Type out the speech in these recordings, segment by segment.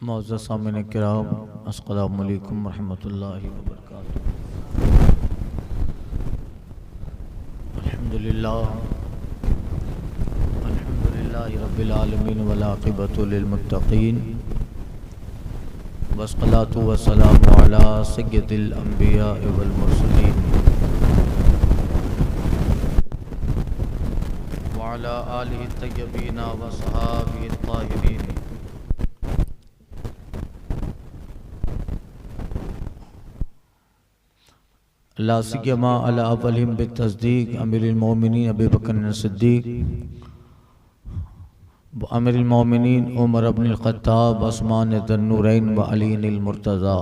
मौजूद सामने किराम अस्सलामु अलैकुम रहमतुल्लाहि व बरकातुहू। अल्हम्दुलिल्लाहि रब्बिल आलमीन वल आक़िबतु लिल मुत्तक़ीन वस्सलातु वस्सलामु अला सय्यिदिल अंबिया वल मुरसलीन व अला आलिहि तय्यबीन व सहाबिहि ताहिरीन। ला सियमा अला अव्वलिहिम बित्तस्दीक़ अमीरुल मोमिनीन अबू बकर सिद्दीक़ अमीरुल मोमिनीन उमर इब्नुल ख़त्ताब उस्मान ज़ुन्नूरैन व अली अल मुर्तज़ा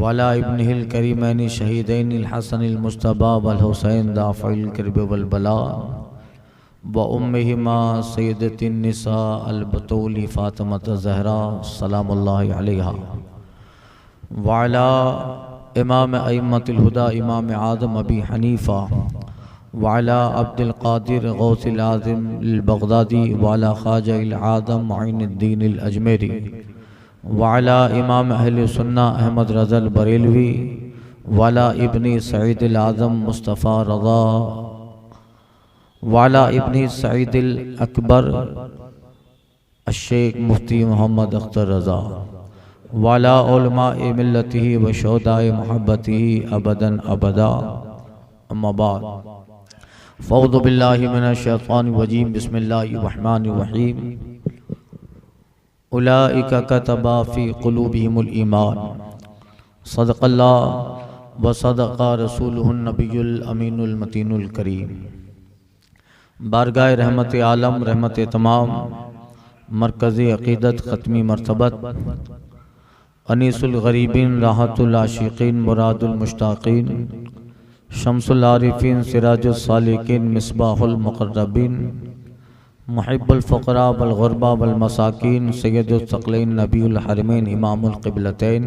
वला इब्निहिल करीमैन शहीदैन अल हसन अल मुज्तबा वल हुसैन दाफ़िल कर्ब वल बला व उम्मिहिमा सय्यदतिन निसा अल बतूल फ़ातिमा ज़हरा सलामुल्लाहि अलैहा व अला इमाम अइम्मतुल हुदा इमाम आज़म अबी हनीफ़ा वाला अब्दुल क़ादिर गौसिल आज़म बगदादी वाला ख्वाजा अल आज़म मुइनुद्दीन अल अजमेरी वाला इमाम अहले सुन्ना अहमद रज़ा बरेलवी वाला इब्नी सईद अल आज़म मुस्तफ़ा रज़ा वाला इब्नी सईद अल अकबर शेख मुफ्ती मोहम्मद अख्तर रज़ा वाला उलमा मिल्लतिही व शुहदाए मोहब्बतिही अबदन अबदा। अम्मा बाद फ़ऊज़ु बिल्लाहि मिनश शैतानिर रजीम बिस्मिल्लाहिर रहमानिर रहीम। उलाइका कतबा फ़ी क़ुलूबिहिमुल ईमान सदक़ल्लाह व सदक़ा रसूलुहुन नबियुल अमीनुल मतीनुल करीम। बारगाह रहमत आलम रहमत तमाम मरकज़ी अक़ीदत ख़त्मी मरतबत अनीसुल गरीबीन राहतुल आशिकीन मुरादुल मुश्ताकीन शम्सुल आरिफीन सिराजुल सालिकीन मिसबाहुल मुक़र्रबीन मुहिब्बुल फ़ुक़रा वल गुरबा वल मसाकीन सय्यदुल सक़लैन नबीउल हरमैन इमामुल क़िबलतैन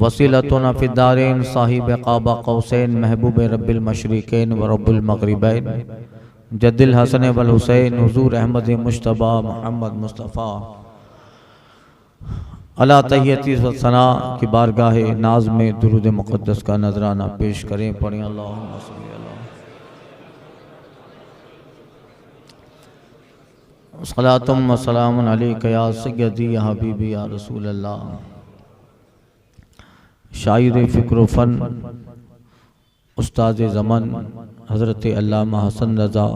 वसीलतुना फ़िद्दारैन साहिब क़ाबा क़ौसैन महबूब रब्बिल मशरिक़ैन व रब्बुल मग़रिबैन जद्दिल हसन वल हुसैन हुज़ूर अहमद मुज्तबा मुहम्मद मुस्तफ़ा अला तहियती सना की बारगाह नाज में दुरूद मुक़द्दस का नजराना पेश करें। पढ़ें अल्लाहुम्मा सल्ली अला सलातुम व सलामुन अलैका या सय्यदी या हबीबी या रसूल अल्लाह। शायर फ़िक्र फ़न उस्ताद ज़मन हज़रत अल्लामा हसन रज़ा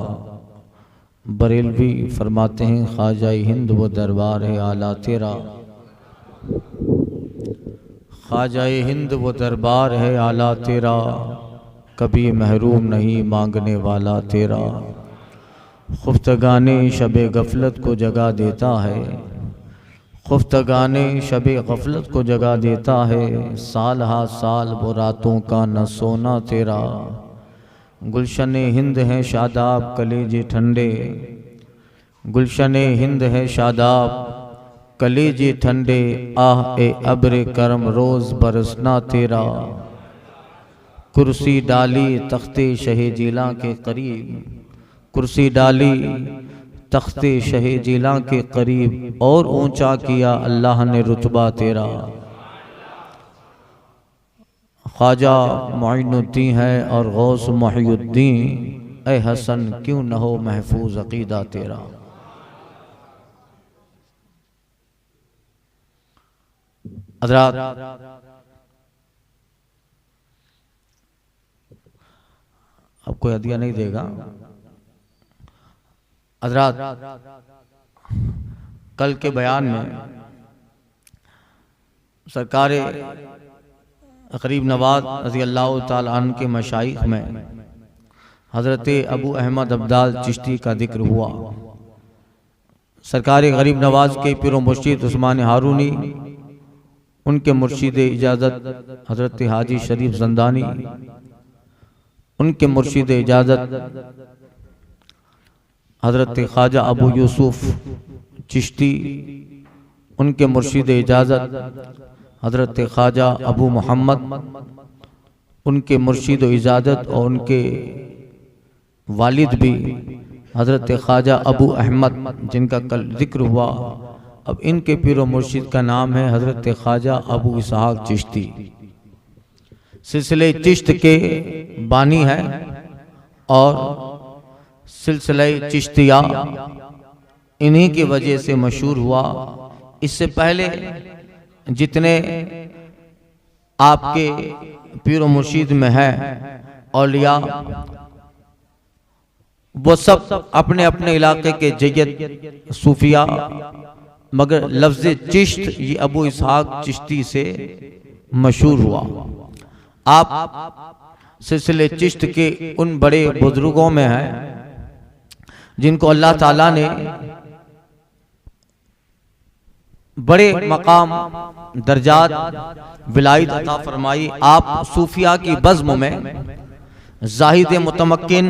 बरेलवी फरमाते हैं, ख्वाजा हिंद वो दरबार है आला तेरा, ख्वाजा हिंद वो दरबार है आला तेरा, कभी महरूम नहीं मांगने वाला तेरा। खुफ्तगाने शबे गफलत को जगा देता है, खुफ्तगाने शबे गफलत को जगा देता है, साल हा साल वो रातों का न सोना तेरा। गुलशन हिंद है शादाब कलेजे ठंडे, गुलशन हिंद है शादाब कलेजे ठंडे, आह ए अब्र करम रोज बरसना तेरा। कुर्सी डाली तख्ते शहे जिला के करीब, कुर्सी डाली तख्ते शहे जिला के करीब, और ऊंचा किया अल्लाह ने रुतबा तेरा। ख्वाजा मुइनुद्दीन है और गौस मुहियुद्दीन, ए हसन क्यों न हो महफूज अकीदा तेरा। हज़रात अब कोई हदिया नहीं देगा। हज़रात कल के बयान में सरकार गरीब नवाज रज़ी अल्लाह ताला अन्हु के मशाइख में हज़रत अबू अहमद अब्दाल चिश्ती का जिक्र हुआ। सरकार गरीब नवाज के पीर मुर्शिद उस्मान हारूनी, उनके मुर्शिद इजाज़त हज़रत हाजी शरीफ ज़ंदानी, उनके मुर्शिद इजाज़त हज़रत ख्वाजा अबू यूसुफ चिश्ती, उनके मुर्शिद इजाज़त हज़रत ख्वाजा अबू मोहम्मद, उनके मुर्शिद इजाज़त और उनके वालिद भी हज़रत ख्वाजा अबू अहमद जिनका कल जिक्र हुआ, अब इनके पीर व मुर्शिद का नाम है हजरत ख्वाजा अबू इसहाक चिश्ती। सिलसिले चिश्त के बानी है और सिलसिले चिश्तिया इन्हीं की वजह से मशहूर हुआ। इससे पहले जितने आपके पीर व मुर्शिद में है औलिया, वो सब अपने अपने इलाके के जय्यद सूफिया, मगर लफ्ज़ चिश्त ये अबू इसहाक चिश्ती से मशहूर हुआ। आप सिलसिले चिश्त के उन बड़े बुजुर्गों में हैं जिनको अल्लाह ताला ने बड़े मकाम दर्जात विलायत अता फरमाई। आप सूफिया की बज़्म में जाहिद मुतमक्किन,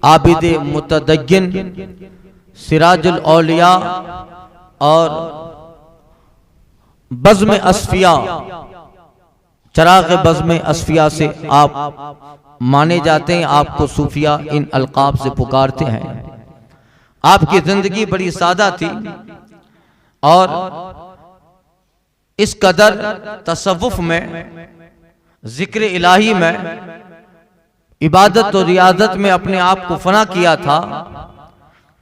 आबिद मुतदय्यिन, सिराजुल औलिया और बज़्म अस्फिया, चराग़ बज़्म अस्फिया से आप माने जाते हैं। आपको सूफिया इन अलकाब से पुकारते हैं। आपकी जिंदगी बड़ी सादा थी और इस कदर तसव्वुफ में, जिक्र इलाही में, इबादत और रियादत में अपने आप को फना किया था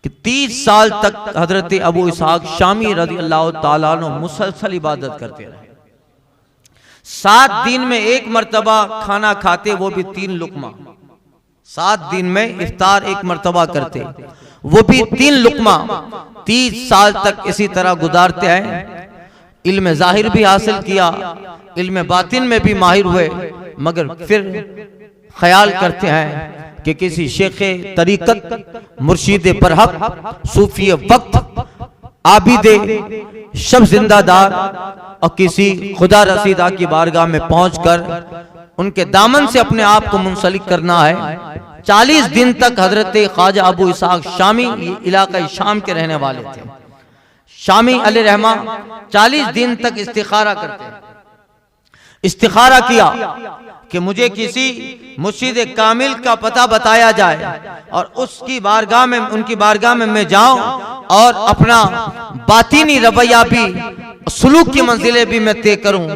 कि 30 साल तक हजरत अबू इसहाक शामी रज़ी अल्लाह ताला अन्हु मुसलसल इबादत करते रहे। 7 दिन में एक मर्तबा खाना खाते, वो भी 3 लुकमा। 7 दिन में इफ्तार एक मर्तबा करते, वो भी 3 लुकमा। 30 साल तक इसी तरह गुजारते हैं। इल्म जाहिर भी हासिल किया, इल्म बातिन में भी माहिर हुए, मगर फिर ख्याल करते हैं कि किसी शेख तरीकत, मुर्शिद बरहक, सूफी वक्त, आबिदे शब जिंदादार और किसी खुदा रसीदा की बारगाह में पहुंचकर उनके दामन से अपने आप को मुंसलिक करना है। 40 दिन तक हजरत ख्वाजा अबू इसहाक शामी, इलाका शाम के रहने वाले थे, शामी अलैहि रहमा 40 दिन तक इस्तिखारा करते। इस्तिखारा किया कि मुझे किसी मुर्शिद कामिल का पता बताया जाए और उसकी बारगाह में, उनकी बारगाह में मैं जाऊं और अपना बातिनी रवैया भी, सुलूक की मंजिलें भी मैं तय करूं।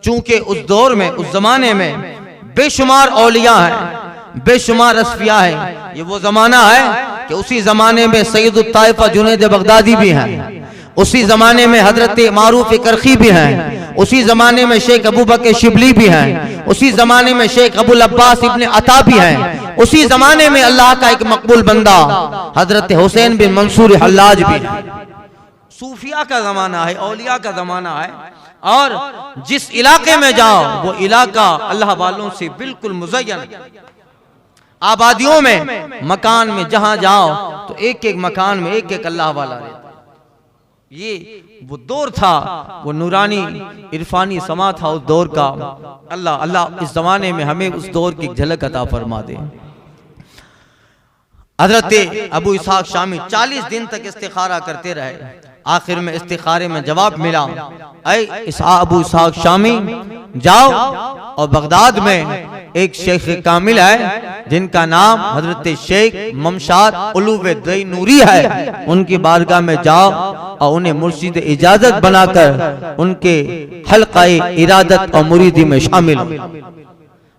चूंकि उस दौर में, उस जमाने में बेशुमार औलिया हैं, बेशुमार असफिया हैं। ये वो जमाना है कि उसी जमाने में सैयद ताइफा जुनैद बगदादी भी हैं, उसी जमाने में हजरत मारूफ करखी भी हैं, उसी जमाने में शेख अबू बकर शिबली भी हैं, उसी जमाने में शेख अबुल अब्बास इब्ने अता भी हैं, उसी जमाने में अल्लाह का एक मकबूल बंदा हजरत हुसैन बिन मंसूर हल्लाज भी हैं। सूफिया का जमाना है, औलिया का जमाना है। और जिस इलाके में जाओ वो इलाका अल्लाह वालों से बिल्कुल मुज़य्यन। आबादियों में, मकान में जहां जाओ तो एक एक मकान में एक एक अल्लाह वाला रहता। ये वो दौर था, वो नूरानी इरफानी समा था उस दौर का। अल्लाह अल्लाह इस जमाने में हमें उस दौर की झलक अता फरमा दे। हजरत अबू इसहाक शामी 40 दिन तक इस्तिखारा करते रहे। आखिर में इस्तिखारे में जवाब मिला, ऐ अबू इसहाक शामी जाओ और बगदाद में एक शेख कामिल है जिनका नाम हजरत शेख ममशाद उलूवे दैनूरी है, उनकी बारगाह में जाओ और उन्हें मुर्शिद इजाजत बनाकर उनके हल्क़ाए इरादत और मुरीदी में शामिल हो।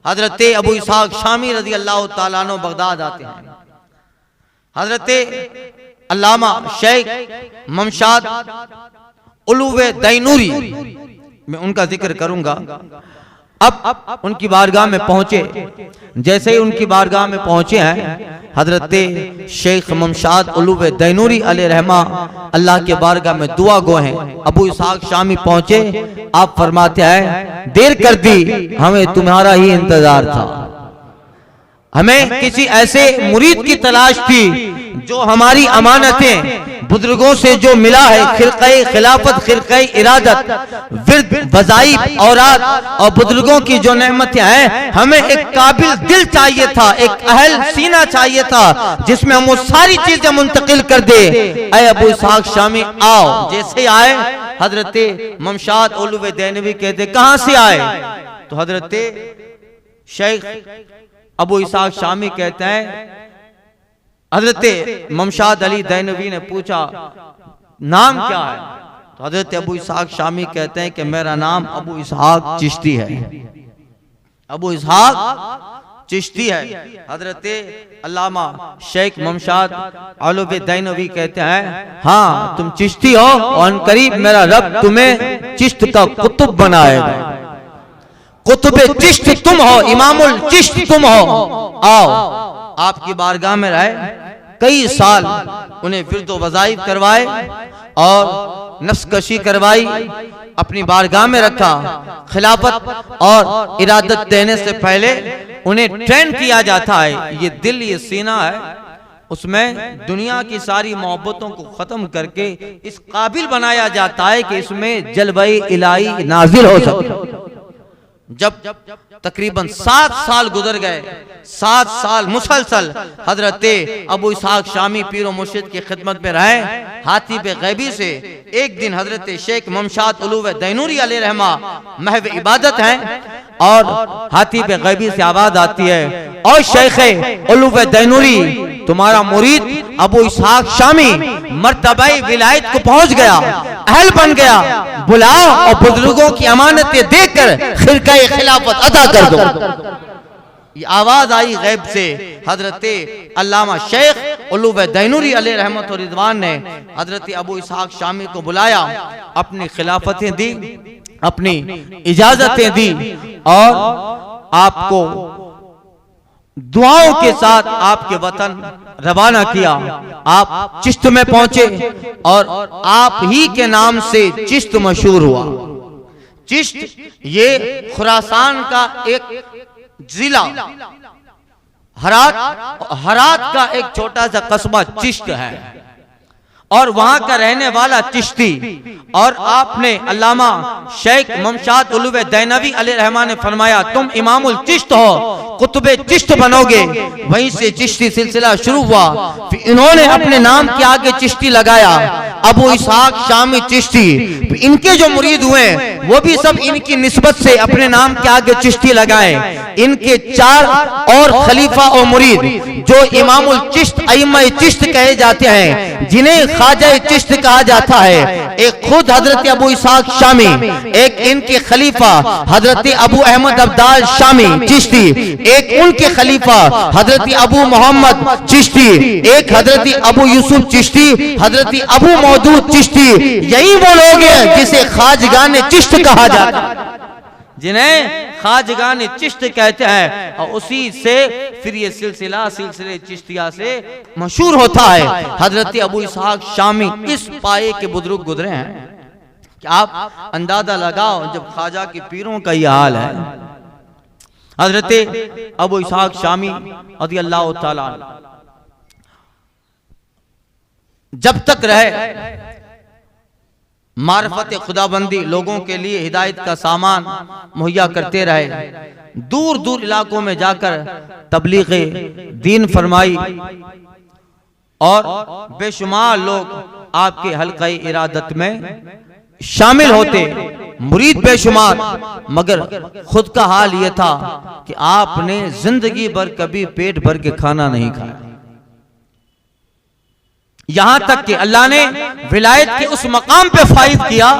हजरत अबू इसहाक शामी रज़ी अल्लाह ताला अन्हु बगदाद आते हैं। हजरत अल्लामा शेख ममशाद उलूवे दैनूरी, मैं उनका जिक्र करूंगा। अब उनकी बारगाह में पहुंचे। जैसे ही उनकी बारगाह में पहुंचे हैं हजरत शेख ममशाद उलूवे दैनूरी अलैहि रहमा अल्लाह के बारगाह में दुआ गो हैं। अबू इसहाक शामी पहुंचे, आप फरमाते हैं देर कर दी, हमें तुम्हारा ही इंतजार था। हमें किसी ऐसे मुरीद की तलाश थी जो हमारी अमानतें बुजुर्गों से जो मिला है, खिलक़े खिलाफत, खिलक़े इरादत, विर्द, वज़ाइफ, औरात और बुजुर्गों की जो नेमतें हैं, हमें एक काबिल दिल चाहिए था, एक अहल सीना चाहिए था जिसमें हम वो सारी चीजें मुंतकिल कर दे। ऐ अबू इसहाक शामी आओ। जैसे आए हजरत ममशाद उलूवे दैनवी कहते कहां से आए? तो हजरत शेख अबू इसहाक शामी कहते हैं, हजरत ममशाद अली दैनवी ने पूछा नाम क्या है? तो हजरत अबू इसहाक शामी कहते हैं कि मेरा नाम अबू इसहाक चिश्ती है, अबू इसहाक चिश्ती है। हजरत अल्लामा शेख ममशाद अलवी दैनवी कहते हैं हाँ तुम चिश्ती हो और करीब मेरा रब तुम्हें चिश्त का कुतुब बनाएगा। कुतुब चिश्त तुम हो, इमामुल चिश्त तुम हो। आओ आपकी बारगाह में रहे, कई साल उन्हें फिर वज़ाइफ करवाए और नफ्सकशी करवाई, अपनी बारगाह में रखा। खिलाफत और इरादत देने से पहले उन्हें ट्रेन किया जाता है। ये दिल, ये सीना है, उसमें दुनिया की सारी मोहब्बतों को खत्म करके इस काबिल बनाया जाता है कि इसमें जलवाए इलाही नाजिल हो सके। जब तकरीबन 7 साल गुजर गए, 7 साल मुसलसल हजरत अबू इसहाक शामी पीर मुर्शिद की खिदमत में रहे। हाथी पे गैबी से एक दिन हजरत शेख ममशाद उलूव दैनूरी अलैहि रहमा महव इबादत हैं और हाथी पे गैबी से आवाज आती है और शेख उलूव दैनूरी तुम्हारा मुरीद अबू इसहाक शामी मर्तबे विलायत को पहुंच गया, अहल बन गया, बुलाओ और बुजुर्गों की अमानतें देकर खिरकाए खिलाफत अदा कर दो। ये आवाज आई गैब से। हजरत अल्लामा शेख उलूव दैनूरी अलैहि रहमत व रिदवान ने हजरत अबू इसहाक शामी को बुलाया, अपनी खिलाफतें दी, अपनी इजाजतें दी और आपको दुआओं के साथ आपके वतन रवाना किया। आप चिश्त में पहुंचे और आप ही के नाम से चिश्त मशहूर हुआ। चिश्त ये खुरासान का एक जिला, हरात का एक छोटा सा कस्बा चिश्त है और वहां का रहने वाला चिश्ती। और आपने अल्लामा शेख ममशाद उलूव दैनवी अलैहि रहमा ने फरमाया तुम इमामुल चिश्त हो, कुतुबे चिश्त बनोगे। वहीं से चिश्ती सिलसिला शुरू हुआ। फिर इन्होंने अपने नाम के आगे चिश्ती लगाया, अबू इसहाक शामी चिश्ती। इनके जो मुरीद हुए वो भी सब इनकी निस्बत से अपने नाम के आगे चिश्ती लगाए। इनके 4 और खलीफा और मुरीद जो इमामुल चिश्त अइम्मा चिश्त कहे जाते हैं, जिन्हें ख्वाजा चिश्त कहा जाता है। एक खुद हजरत अबू इसहाक शामी, एक इनके खलीफा हजरत अबू अहमद अब्दाल शामी चिश्ती, एक उनके खलीफा हजरत अबू मोहम्मद चिश्ती, एक हजरत अबू यूसुफ चिश्ती, हजरत अबू मौदूद चिश्ती। यही वो लोग हैं जिसे ख्वाजगान चिश्त कहा जाता है, जिन्हें ख्वाजगान चिश्त कहते हैं। और उसी से फिर ये सिलसिले चिश्तिया से मशहूर होता है। हजरत अबू इसहाक शामी इस पाए के बुजुर्ग गुजरे हैं कि आप अंदाजा लगाओ जब ख्वाजा के पीरों का यह हाल है। हजरत अबू इसहाक शामी रज़ी अल्लाह ताला जब तक रहे मार्फत खुदाबंदी लोगों के लिए हिदायत का सामान मुहैया करते रहे। दूर दूर इलाकों में जाकर तबलीग दीन फरमाई और बेशुमार लोग आपके हल्क़े इरादत में शामिल होते, मुरीद बेशुमार। मगर खुद का हाल यह था कि आपने जिंदगी भर कभी पेट भर के खाना नहीं खाया। यहां तक कि अल्लाह ने विलायत के उस मकाम पे फाइज किया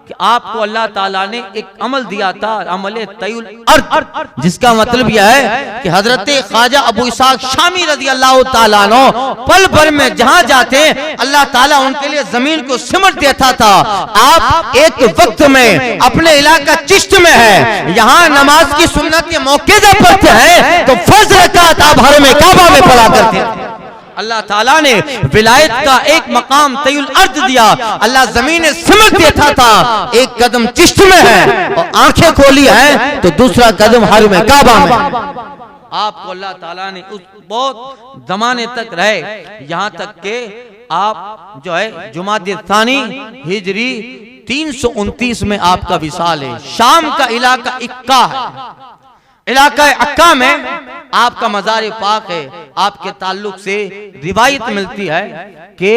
कि आपको अल्लाह ताला ने एक अमल दिया था, अमले तयुल अर्द, जिसका मतलब यह है कि हजरत ख्वाजा अबू इसहाक शामी रज़ी अल्लाह ताला अन्हु पल भर में जहां जाते अल्लाह ताला उनके लिए जमीन को सिमट देता था। आप एक वक्त में अपने इलाका चिश्त में है, यहाँ नमाज की सुन्नत के मौके पर पढ़ते हैं तो फर्ज रकात आप हर में काबा में पढ़ा करते थे। अल्लाह ताला ने विलायत का एक मकाम तयुल अर्द दिया। अल्लाह जमीन सिमट देता था, एक कदम चिश्त में है और आंखें खोली है तो दूसरा कदम हर में काबा में। आपको अल्लाह ताला ने उस बहुत जमाने तक रहे, यहाँ तक के आप जो है जुमादी थानी हिजरी 329 में आपका विसाल है। शाम का इलाका इक्का है, इलाका अक्का में आपका मज़ार पाक है। आपके ताल्लुक से रिवायत मिलती है कि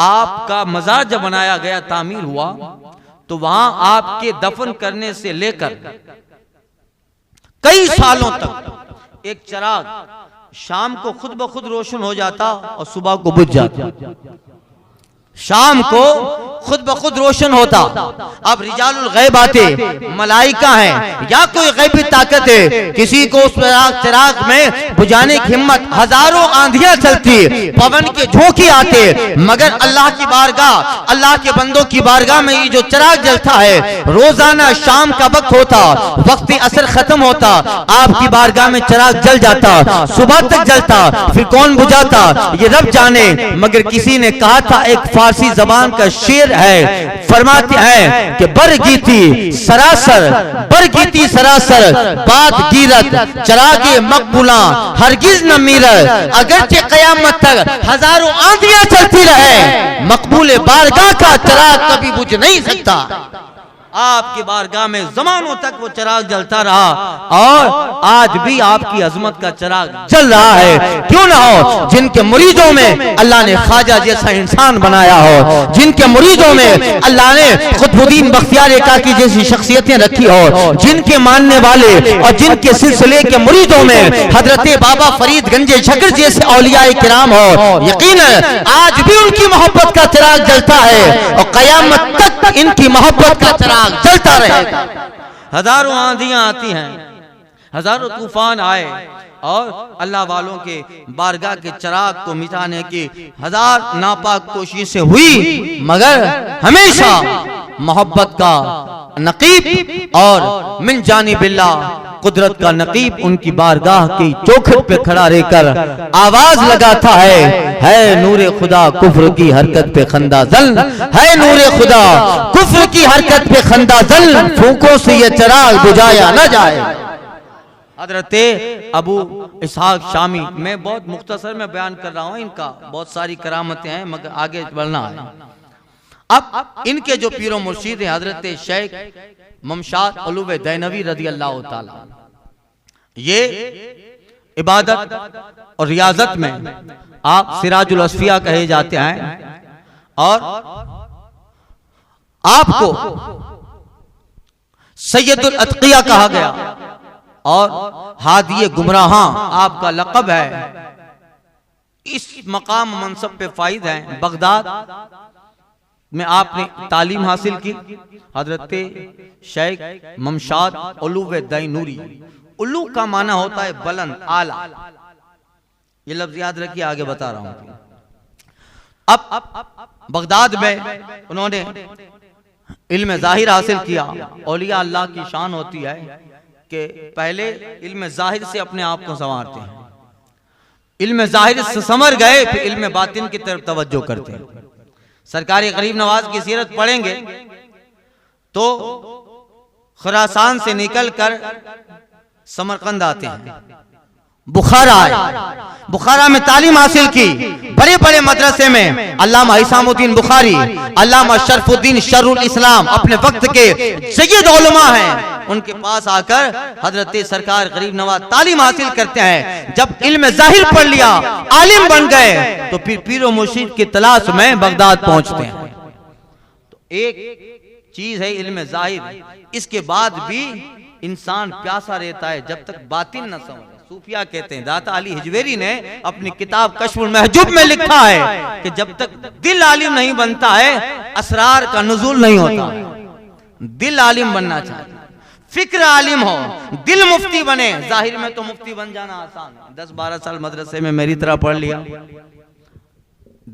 आपका मज़ार जब बनाया गया, तामीर हुआ, तो वहां आपके दफन करने से लेकर कई सालों तक एक चिराग शाम को खुद ब खुद रोशन हो जाता और सुबह को बुझ जाता। शाम को खुद ब खुद रोशन होता। अब रिजालुल गैब आते, मलाइका हैं या कोई गैबी ताकत है, किसी को उस चिराग में बुझाने की हिम्मत, हजारों आंधियां चलती, पवन के झोंके आते, मगर अल्लाह की बारगाह, अल्लाह के बंदों की बारगाह में ये जो चिराग जलता है, रोजाना शाम का वक्त होता, वक्त असर खत्म होता, आपकी बारगाह में चिराग जल जाता, सुबह तक जलता, फिर कौन बुझाता ये रब जाने। मगर किसी ने कहा था, एक फारसी जबान का शेर है, फरमाते हैं कि बरगीती सरासर, बरगीती सरासर बात गिरत, चरागे मकबूला हरगिज न मीरत, अगरचे कयामत तक हजारों आंधियां चलती रहे, मकबूल बारगाह का चिराग कभी बुझ नहीं सकता। आपकी बारगाह में जमानों तक वो चिराग जलता रहा और आज भी आपकी अजमत का चिराग जल रहा है। क्यों ना हो, जिनके मुरीदों में अल्लाह ने ख्वाजा जैसा इंसान बनाया हो, जिनके मुरीदों में अल्लाह ने कुतुबुद्दीन बख्तियार काकी जैसी शख्सियतें रखी हो, जिनके मानने वाले और जिनके सिलसिले के मुरीदों में हजरत बाबा फरीद गंजे झकर जैसे औलियाए किराम हो, यकीनन आज भी उनकी मोहब्बत का चिराग जलता है और कयामत तक इनकी मोहब्बत का चिराग चलता रहेगा। हजारों आंधियां आती हैं, हजारों तूफान आए और अल्लाह वालों के बारगाह के चिराग को मिटाने की हजार नापाक कोशिशें हुई, मगर हमेशा मोहब्बत का नकीब और मिन जानिबिल्लाह कुदरत का नकीब उनकी बारगाह की चौखट पे खड़ा रहकर आवाज लगाता है नूरे खुदा कुफ्र की हरकत पे खंदा जल, है नूरे खुदा कुफ्र की हरकत पे खंदा जल, फूकों से ये चिराग बुझाया न जाए। हजरत अबू इसहाक शामी, मैं बहुत मुख्तसर में बयान कर रहा हूँ, इनका बहुत सारी करामतें हैं मगर आगे बढ़ना है। अब इनके जो पीरो मुर्शीद हैं हजरत शेख ममशाद उलूवे दैनवी रज़ी अल्लाह ताला, ये इबादत और रियाजत में आप सिराजुल अस्फिया कहे जाते हैं और आपको सैयदुल अतकिया कहा गया और हादिये गुमराहां आपका लक़ब है। इस मकाम मनसब पे फाइद हैं। बगदाद में आपने तालीम हासिल की, हजरत शेख ममशाद उलूवे दैनूरी। उल्लू का माना होता है बुलंद, आला, ये लफ्ज याद रखिए, आगे बता रहा हूं। अब बगदाद में उन्होंने इल्म जाहिर हासिल किया। औलिया अल्लाह की शान होती है कि पहले इल्म जाहिर से अपने आप को संवारते हैं, इल्म जाहिर से संवर गए फिर इल्म बातिन की तरफ तवज्जो करते हैं। सरकारी गरीब नवाज की सीरत पढ़ेंगे तो खुरासान से निकलकर समरकंद आते हैं, बुखारा आए, बुखारा में तालीम हासिल की, बड़े बड़े मदरसे में अल्लामा हिसामुद्दीन बुखारी, अल्लामा शरफुद्दीन शर्रुल इस्लाम अपने वक्त के सैयद उलमा हैं, उनके पास आकर हजरत सरकार गरीब नवाज तालीम हासिल करते हैं। जब इल्म जाहिर पढ़ लिया, आलिम बन गए, तो फिर पीरो मुर्शिद की तलाश में बगदाद पहुंचते हैं। तो एक चीज है इल्म जाहिर, इसके बाद भी इंसान प्यासा रहता है जब तक बातिन न समझे। सूफिया कहते हैं, दाता अली हिजवेरी ने अपनी किताब कश्फुल महजूब में लिखा है कि जब तक दिल आलिम नहीं बनता है असरार का नुज़ूल नहीं होता। दिल आलिम बनना चाहिए, फिक्र आलिम हो, दिल मुफ्ती बने। जाहिर में तो मुफ्ती बन जाना आसान है, 10-12 साल मदरसे में मेरी तरह पढ़ लिया।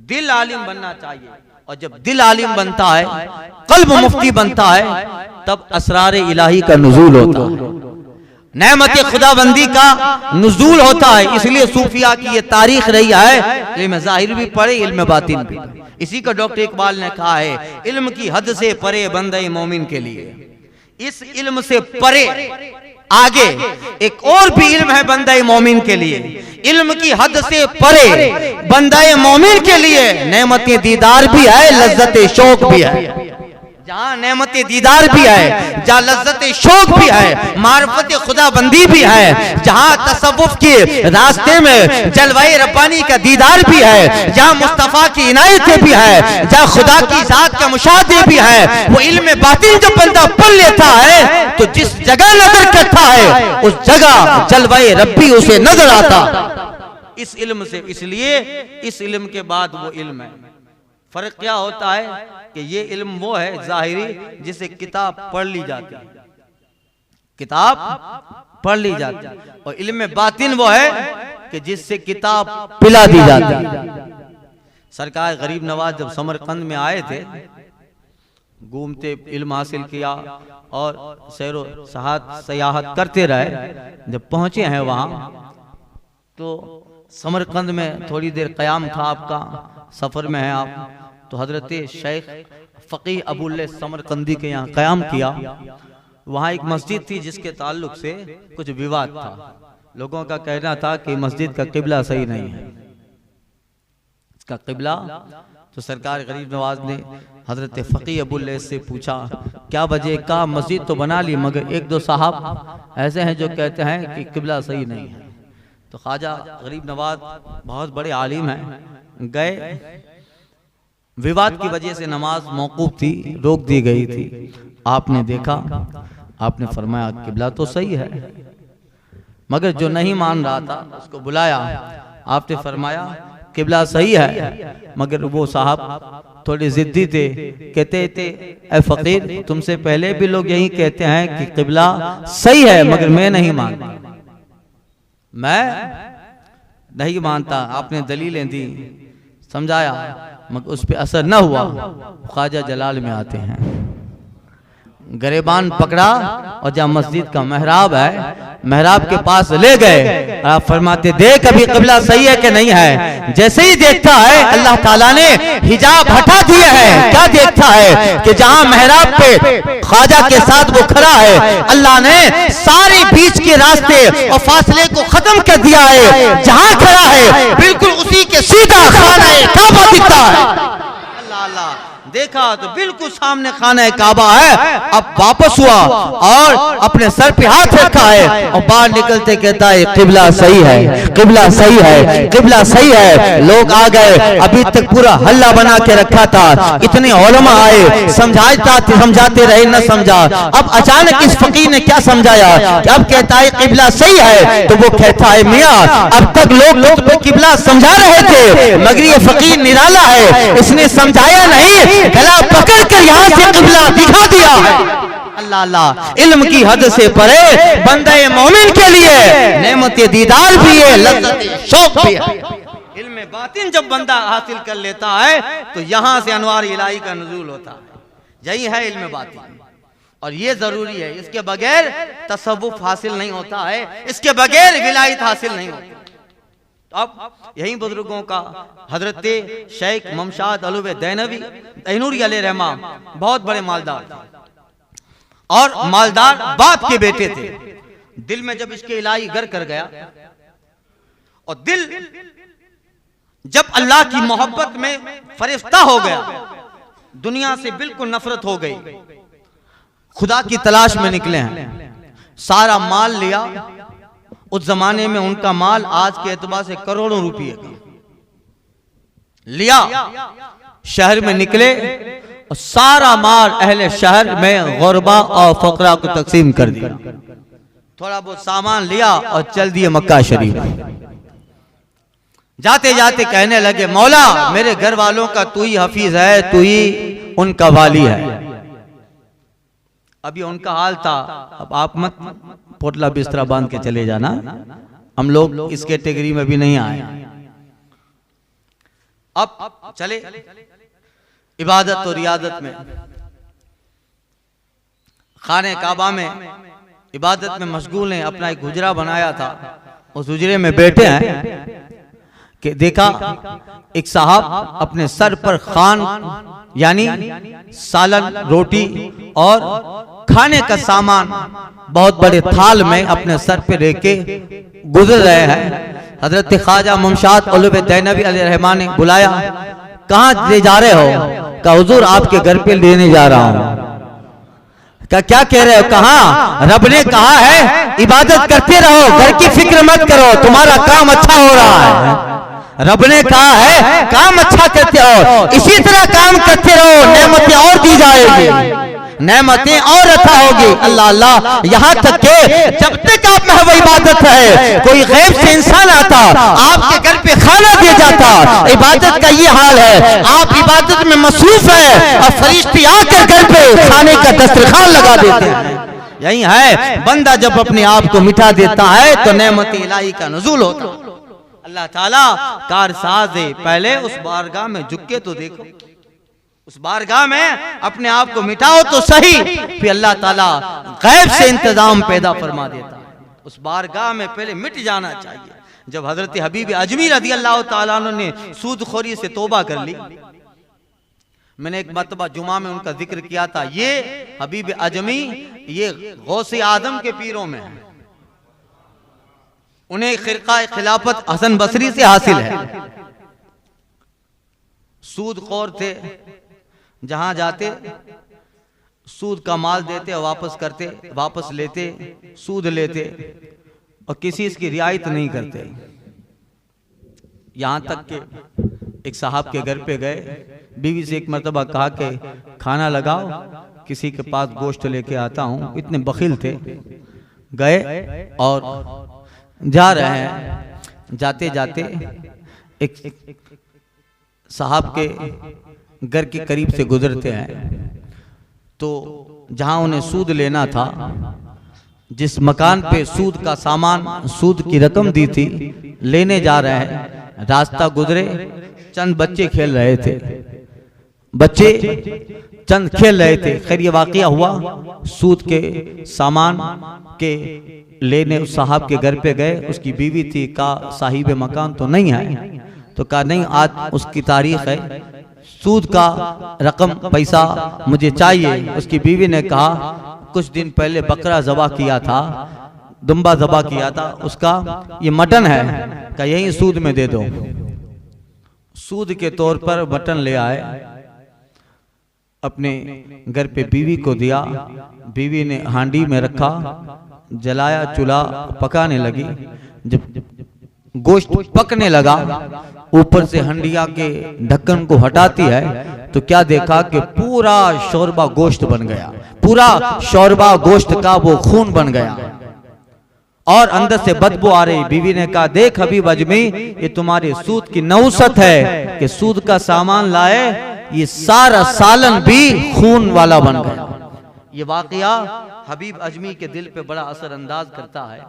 दिल आलिम बनना चाहिए, और जब दिल आलिम बनता है, कल्ब मुफ्ती बनता है, तब असरार इलाही का नुज़ूल होता है, नेमत खुदाबंदी का नुज़ूल होता है। इसलिए सूफिया की ये तारीख रही है, इल्म जाहिर भी पढ़े, इल्म बातिन भी। इसी का डॉक्टर इकबाल ने कहा है, इल्म की हद से परे बंदे मोमिन के लिए। इस इल्म से परे आगे एक और भी इल्म है बंदे मोमिन के लिए। इल्म की हद से परे बंदे मोमिन के लिए नेमत दीदार भी है, लज्जत शौक भी है। जहाँ नेमत दीदार भी है, जहाँ लज्जत शौक भी है, मार्फत खुदाबंदी भी है, जहाँ तसव्वुफ के रास्ते में जलवाए रब्बानी का दीदार भी है, जहाँ मुस्तफा की इनायतें भी है, जहाँ खुदा की जात का मुशाहदे भी है। वो इल्म बातिन जब बंदा पढ़ लेता है तो जिस जगह नजर करता है उस जगह जलवाए रब्बी उसे नजर आता इस इल्म से। इसलिए इस इल्म के बाद वो इल्म है फर्क क्या होता है कि ये इल्म वो है ज़ाहिरी जिसे किताब पढ़ ली जाती है, किताब पढ़ ली जाती है, और इल्म बातिन वो है कि जिससे किताब पिला दी जाती है। सरकार गरीब नवाज जब समरकंद में आए थे, घूमते इल्म हासिल किया और सैरो सयाहत करते रहे, जब पहुंचे हैं वहां तो समरकंद में थोड़ी देर क़याम था, आपका सफर में है आप, तो हजरत शेख फ़कीह अबुल समरकंदी के यहाँ क़याम किया। वहाँ एक मस्जिद थी जिसके ताल्लुक से कुछ विवाद था। लोगों का कहना था कि मस्जिद का किबला सही नहीं है, इसका किबला। तो सरकार गरीब नवाज ने हजरत फ़कीह अबुल से पूछा क्या वजह, का मस्जिद तो बना ली मगर एक दो साहब ऐसे हैं जो कहते हैं कि किबला सही नहीं है। तो ख्वाजा गरीब नवाज बहुत बड़े आलिम हैं, गए, विवाद की वजह से नमाज मौकूफ थी, रोक दी गई थी। आपने देखा, आपने फरमाया किबला तो सही है, मगर जो नहीं मान रहा था उसको बुलाया, आपने फरमाया किबला सही है, मगर वो साहब थोड़े जिद्दी थे, कहते थे ए फकीर तुमसे पहले भी लोग यही कहते हैं कि किबला सही है मगर मैं नहीं मानता, मैं नहीं मानता। आपने दलीलें दी, समझाया, मगर उस पर असर न हुआ। ख्वाजा जलाल में आते हैं, गरेबान पकड़ा और जहाँ मस्जिद का मेहराब है, मेहराब के पास ले गए। आप फरमाते देख अभी किबला सही है कि नहीं है। जैसे ही देखता है अल्लाह ताला ने हिजाब हटा दिया है। क्या देखता है कि जहाँ मेहराब पे ख्वाजा के साथ वो खड़ा है, अल्लाह ने सारे बीच के रास्ते और फासले को खत्म कर दिया है। जहाँ खड़ा है बिल्कुल उसी के सीधा खाना काबा दिखता है। अल्लाह देखा तो बिल्कुल सामने खाना काबा है। अब वापस हुआ और अपने सर पे हाथ रखा है और बाहर निकलते कहता है किबला सही है, किबला सही है, किबला सही है। लोग आ गए, अभी तक पूरा हल्ला बना के रखा था, इतने उलमा आए, समझाते रहे, न समझा। अब अचानक इस फकीर ने क्या समझाया कि अब कहता है किबला सही है, तो वो कहता है मियाँ अब तक लोग तो किबला समझा रहे थे, मगर ये फकीर निराला है, इसने समझाया नहीं, गला पकड़ कर यहाँ से किबला दिखा दिया है। अल्लाह अल्लाह, इल्म की हद से परे बंदे मोमिन के लिए नेमत दीदार भी है, लज्जत शौक भी है। इल्म बातिन जब बंदा हासिल कर लेता है तो यहाँ से अनवार इलाही का नुज़ूल होता है। यही है इल्म बातिन, और ये जरूरी है। इसके बगैर तसव्वुफ हासिल नहीं होता है, इसके बगैर विलायत हासिल नहीं होती। तो अब यही बुजुर्गों का हजरत शेख ममशाद अलुवे दैनवी तैनूरी अलैहि रहमा बहुत बड़े मालदार थे और मालदार बाप के बेटे थे। दिल में जब इसके इलाही गर कर गया और दिल जब अल्लाह की मोहब्बत में फरिश्ता हो गया, दुनिया से बिल्कुल नफरत हो गई, खुदा की तलाश में निकले हैं, सारा माल लिया। उस जमाने में उनका माल आज के एतबार से करोड़ों रुपये का लिया, शहर में निकले और सारा माल अहले शहर में गुरबा और फकरा को तकसीम कर दिया। थोड़ा बहुत सामान लिया और चल दिए मक्का शरीफ। जाते जाते कहने लगे मौला मेरे घर वालों का तू ही हफीज है, तू ही उनका वाली है। अभी उनका हाल था, अब आप मत पोटला बिस्तरा बांध के चले जाना, हम लोग इस कैटेगरी में भी नहीं आए। अब चले इबादत और रियादत में, खाने काबा में इबादत में मशगूल हैं। अपना एक हुजरा बनाया था, उस हुजरे में बैठे हैं कि देखा एक साहब अपने सर पर खान यानी सालन, रोटी और खाने का सामान बहुत बड़े थाल में अपने सर पे लेके गुजर रहे हैं। हजरत ख्वाजा ममशाद अलुवे दैनवी अलैहि रहमा ने बुलाया, कहाँ ले जा रहे हो? कहा हुजूर आपके घर पे लेने जा रहा हूँ। क्या कह रहे हो? कहा रब ने कहा है इबादत करते रहो, घर की फिक्र मत करो, तुम्हारा काम अच्छा हो रहा है। रब ने कहा है काम अच्छा करते रहो, इसी तरह काम करते रहो, नेमतें और दी जाएगी, नेमतें और अता होगी। अल्लाह अल्लाह, यहाँ तक के जब तक आप महव इबादत है, कोई गैब से इंसान आता आपके घर पे खाना दिया जाता। इबादत का ये हाल है, आप इबादत में मसरूफ है और फरिश्ते आकर घर पे खाने का दस्तरखान लगा देते हैं। यही है, बंदा जब अपने आप को मिटा देता है तो नेमत इलाही का नुज़ूल होता है। अल्लाह ताला कारसाज है, पहले उस बारगाह में झुक के तो देखो, उस बारगाह में अपने आप को मिटाओ तो सही, फिर अल्लाह ताला गैब से इंतजाम पैदा फरमा देता है। उस बारगाह में पहले मिट जाना चाहिए। जब हजरत हबीब अजमी रज़ी अल्लाह ताला अन्हु ने सूदखोरी से तौबा कर ली, मैंने एक मरतबा जुमा में उनका जिक्र किया था, ये हबीब अजमी ये गौसे आदम के पीरों में है, उन्हें खिरका खिलाफत हसन बसरी से हासिल है। सूदखोर थे, जहां जाते सूद का माल देते, वापस करते, वापस लेते, सूद लेते और किसी इसकी रियायत नहीं करते। यहां तक कि एक साहब के घर पे गए, बीवी से एक मरतबा कहा कि खाना लगाओ, किसी के पास गोश्त लेके आता हूं। इतने बखील थे, गए और जा रहे हैं, जाते जाते एक साहब के घर के करीब से गुजरते हैं, तो जहां उन्हें सूद लेना था, जिस मकान पे सूद का सामान, सूद की रकम दी थी, लेने जा रहे हैं, रास्ता गुजरे, चंद बच्चे खेल रहे थे, बच्चे चंद खेल रहे थे। खैर ये वाकया हुआ, सूद के सामान के लेने उस साहब के घर पे गए, उसकी बीवी थी, कहा साहिब मकान तो नहीं है, तो कहा नहीं, आज उसकी तारीख है, सूद का रकम पैसा मुझे चाहिए। उसकी बीवी ने कहा कुछ दिन पहले बकरा ज़बा किया था, दुम्बा ज़बा किया था, उसका ये मटन है, का यही सूद में दे दो। सूद के तौर पर मटन ले आए, अपने घर पे बीवी को दिया, बीवी ने हांडी में रखा, जलाया, चूल्हा पकाने लगी। जब गोश्त पकने लगा, ऊपर से हंडिया के ढक्कन को हटाती है तो क्या देखा कि पूरा शोरबा गोश्त बन गया, पूरा शोरबा गोश्त का वो खून बन गया और अंदर से बदबू आ रही। बीवी ने कहा देख हबीब अजमी, ये तुम्हारे सूद की नौसत है कि सूद का सामान लाए, ये सारा सालन भी खून वाला बन गया। ये वाकया हबीब अजमी के दिल पे बड़ा असर अंदाज करता है।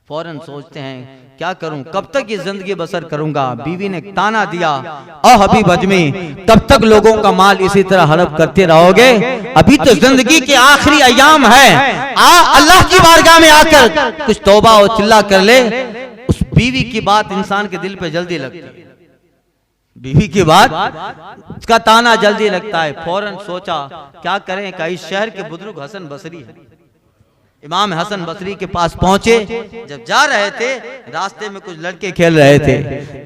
फौरन सोचते हैं क्या करूं, कब तक ये जिंदगी बसर करूंगा। बीवी ने ताना दिया, ओ हबीब अजमी, कब तक लोगों का माल इसी तरह हड़प करते रहोगे, अभी तो जिंदगी के आखिरी अयाम है, अल्लाह की बारगाह में आकर कुछ तौबा और चिल्ला कर ले। उस बीवी की बात इंसान के दिल पे जल्दी लगती है, बीवी की बात उसका ताना जल्दी लगता है। फौरन सोचा क्या करें, का इस शहर के बुजुर्ग हसन बसरी है, इमाम हसन बसरी के पास पहुंचे। जब जा रहे थे, रास्ते में कुछ लड़के खेल रहे थे।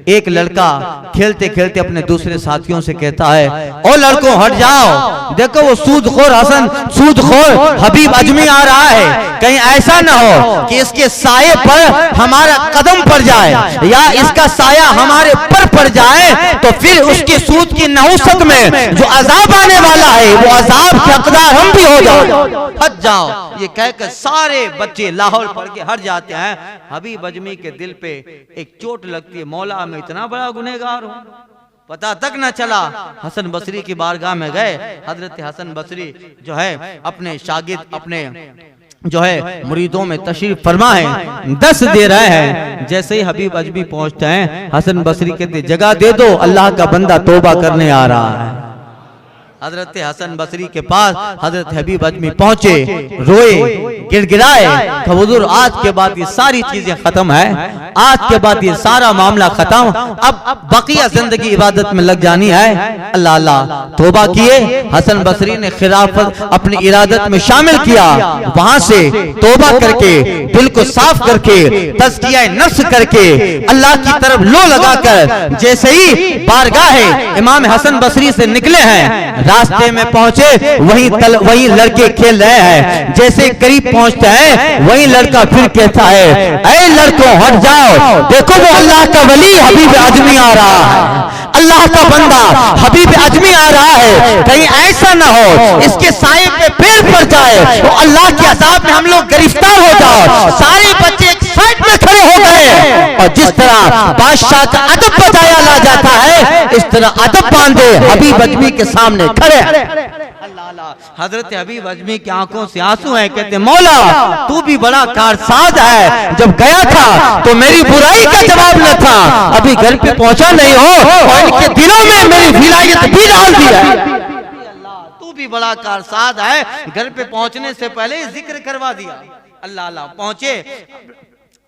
एक लड़का खेलते खेलते अपने दूसरे साथियों से कहता है, ओ लड़कों हट जाओ, देखो वो सूदखोर हसन, सूदखोर हबीब अजमी आ रहा है, कहीं ऐसा ना हो कि इसके साये पर हमारा कदम पड़ जाए या इसका साया हमारे पर पड़ जाए, तो फिर उसके सूद की नहुसत में जो अजाब आने वाला है, वो अजाब के हकदार हम भी हो जाओ, हट जाओ। ये कहकर सारे बच्चे लाहौल पढ़ के हट जाते हैं। हबीब अजमी के दिल पे एक चोट लगती है, मौला मैं इतना बड़ा गुनहगार हूँ, पता तक न चला। हसन बसरी की बारगाह में गए, हजरत हसन बसरी जो है अपने शागिर्द, अपने जो है मुरीदों में तशरीफ फरमा है, 10 दे रहे हैं। जैसे ही हबीब अजमी पहुंचते हैं, हसन बसरी कहते जगह दे दो, अल्लाह का बंदा तौबा करने आ रहा है। हजरत हसन बसरी के पास हजरत हबीब अजमी पहुंचे, रोए, गिड़गिड़ाए, हुजूर आज के बाद ये सारी चीजें खत्म है, आज के बाद ये सारा मामला खत्म, अब बकिया जिंदगी इबादत में लग जानी है। अल्लाह अल्लाह तौबा किए। हसन बसरी ने खिलाफत अपनी इरादत में शामिल किया, वहां से तौबा करके दिल को साफ करके तज़किया नफ्स करके अल्लाह की तरफ लो लगाकर जैसे ही बारगाह इमाम हसन बसरी से निकले हैं, रास्ते में पहुंचे, वही लड़के खेल रहे हैं। जैसे करीब पहुंचते हैं, वही लड़का फिर कहता है, ऐ लड़कों हट जाओ, देखो वो अल्लाह का वली हबीब अजमी आ रहा है, अल्लाह का बंदा हबीब अजमी आ रहा है, कहीं ऐसा ना हो इसके साये पे पैर पड़ जाए, तो अल्लाह के अज़ाब में हम लोग गिरफ्तार हो जाओ। सारे बच्चे एक साइड में खड़े हो गए और और जिस तरह बादशाह का अदब बजाया ला जाता है, इस तरह अदब बांधे हबीब अजमी के सामने खड़े। हजरत हबीब अजमी की आंखों से आंसू हैं, कहते मौला तू भी बड़ा कारसाज है, जब गया था तो मेरी बुराई का जवाब न था, अभी घर पे पहुंचा नहीं हो और इनके दिलों में मेरी विलायत भी डाल दी है। तू भी बड़ा कारसाज है, घर पे पहुंचने से पहले जिक्र करवा दिया। अल्लाह अल्लाह पहुंचे,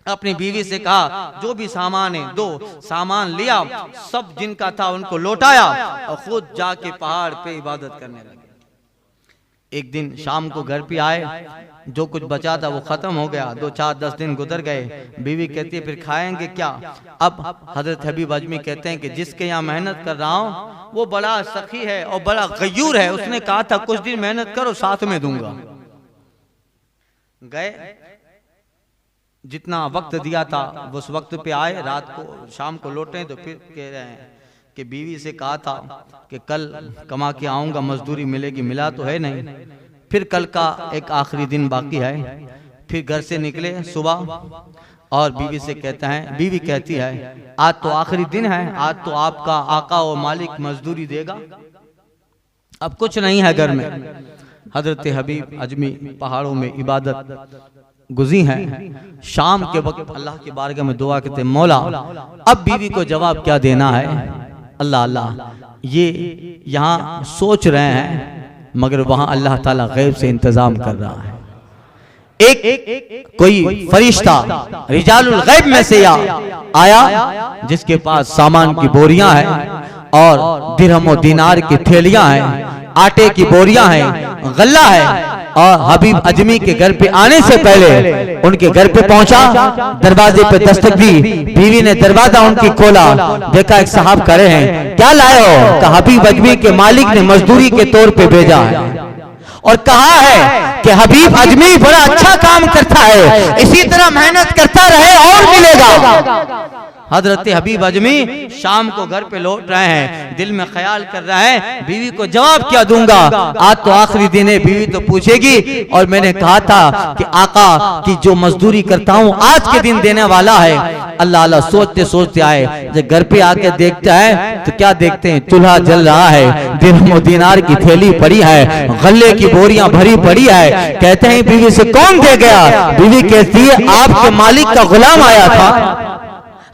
अपनी बीवी से कहा जो भी सामान है दो, सामान लिया, सब जिनका था उनको लौटाया और खुद जाके पहाड़ पे इबादत करने लगे। एक दिन शाम को घर पे आए, जो कुछ बचा था वो खत्म हो गया। 2-4-10 दिन गुजर गए। बीवी कहती है फिर खाएंगे क्या? अब हजरत हबीब अजमी कहते हैं कि जिसके यहाँ मेहनत कर रहा हूँ वो बड़ा सखी है और बड़ा गयूर है, उसने कहा था कुछ दिन मेहनत करो साथ में दूंगा। गए, जितना वक्त दिया था उस वक्त पे आए, रात को शाम को लौटे तो फिर कह रहे हैं कि बीवी से कहा था कि कल कमा के आऊंगा, मजदूरी मिलेगी, मिला तो है नहीं। फिर कल का एक आखिरी दिन बाकी है। फिर घर से निकले सुबह और बीवी से कहता है, बीवी कहती है आज तो आखिरी दिन है, आज तो आपका आका और मालिक मजदूरी देगा, अब कुछ नहीं है घर में। हजरत हबीब अजमी पहाड़ों में इबादत गुज़ी हैं। शाम के वक्त अल्लाह की बारगाह में दुआ करते मौला अब बीवी को जवाब क्या देना है। अल्लाह अल्लाह ये यहाँ सोच रहे हैं मगर वहां अल्लाह ताला गैब से इंतजाम कर रहा है। एक कोई फरिश्ता रिजालुल गैब में से आया जिसके पास सामान की बोरियां हैं और दिरहम और दिनार की थैलियां हैं, आटे की बोरियां हैं, गल्ला है। और हबीब अजमी के घर पे आने से पहले उनके घर पे पहुंचा, दरवाजे पे दस्तक दी, बीवी ने दरवाजा उनकी खोला, देखा एक साहब खड़े हैं, क्या लाए हो? कहा हबीब अजमी के मालिक ने मजदूरी के तौर पे भेजा है और कहा है कि हबीब अजमी बड़ा अच्छा काम करता है, इसी तरह मेहनत करता रहे और मिलेगा। हजरत हबीब अजमी शाम को घर पे लौट रहे हैं, दिल में ख्याल कर रहे हैं बीवी को जवाब क्या दूंगा, आज तो आखिरी दिन है, बीवी तो पूछेगी और मैंने कहा था कि आका की जो मजदूरी करता हूँ आज के दिन देने वाला है। अल्लाह अल्लाह सोचते सोचते आए, जब घर पे आके देखता है तो क्या देखते हैं, चूल्हा जल रहा है, दिरहम दिनार की थैली पड़ी है, गल्ले की बोरियां भरी पड़ी है। कहते हैं बीवी से कौन दे गया? बीवी कहती है आपके मालिक का गुलाम आया था,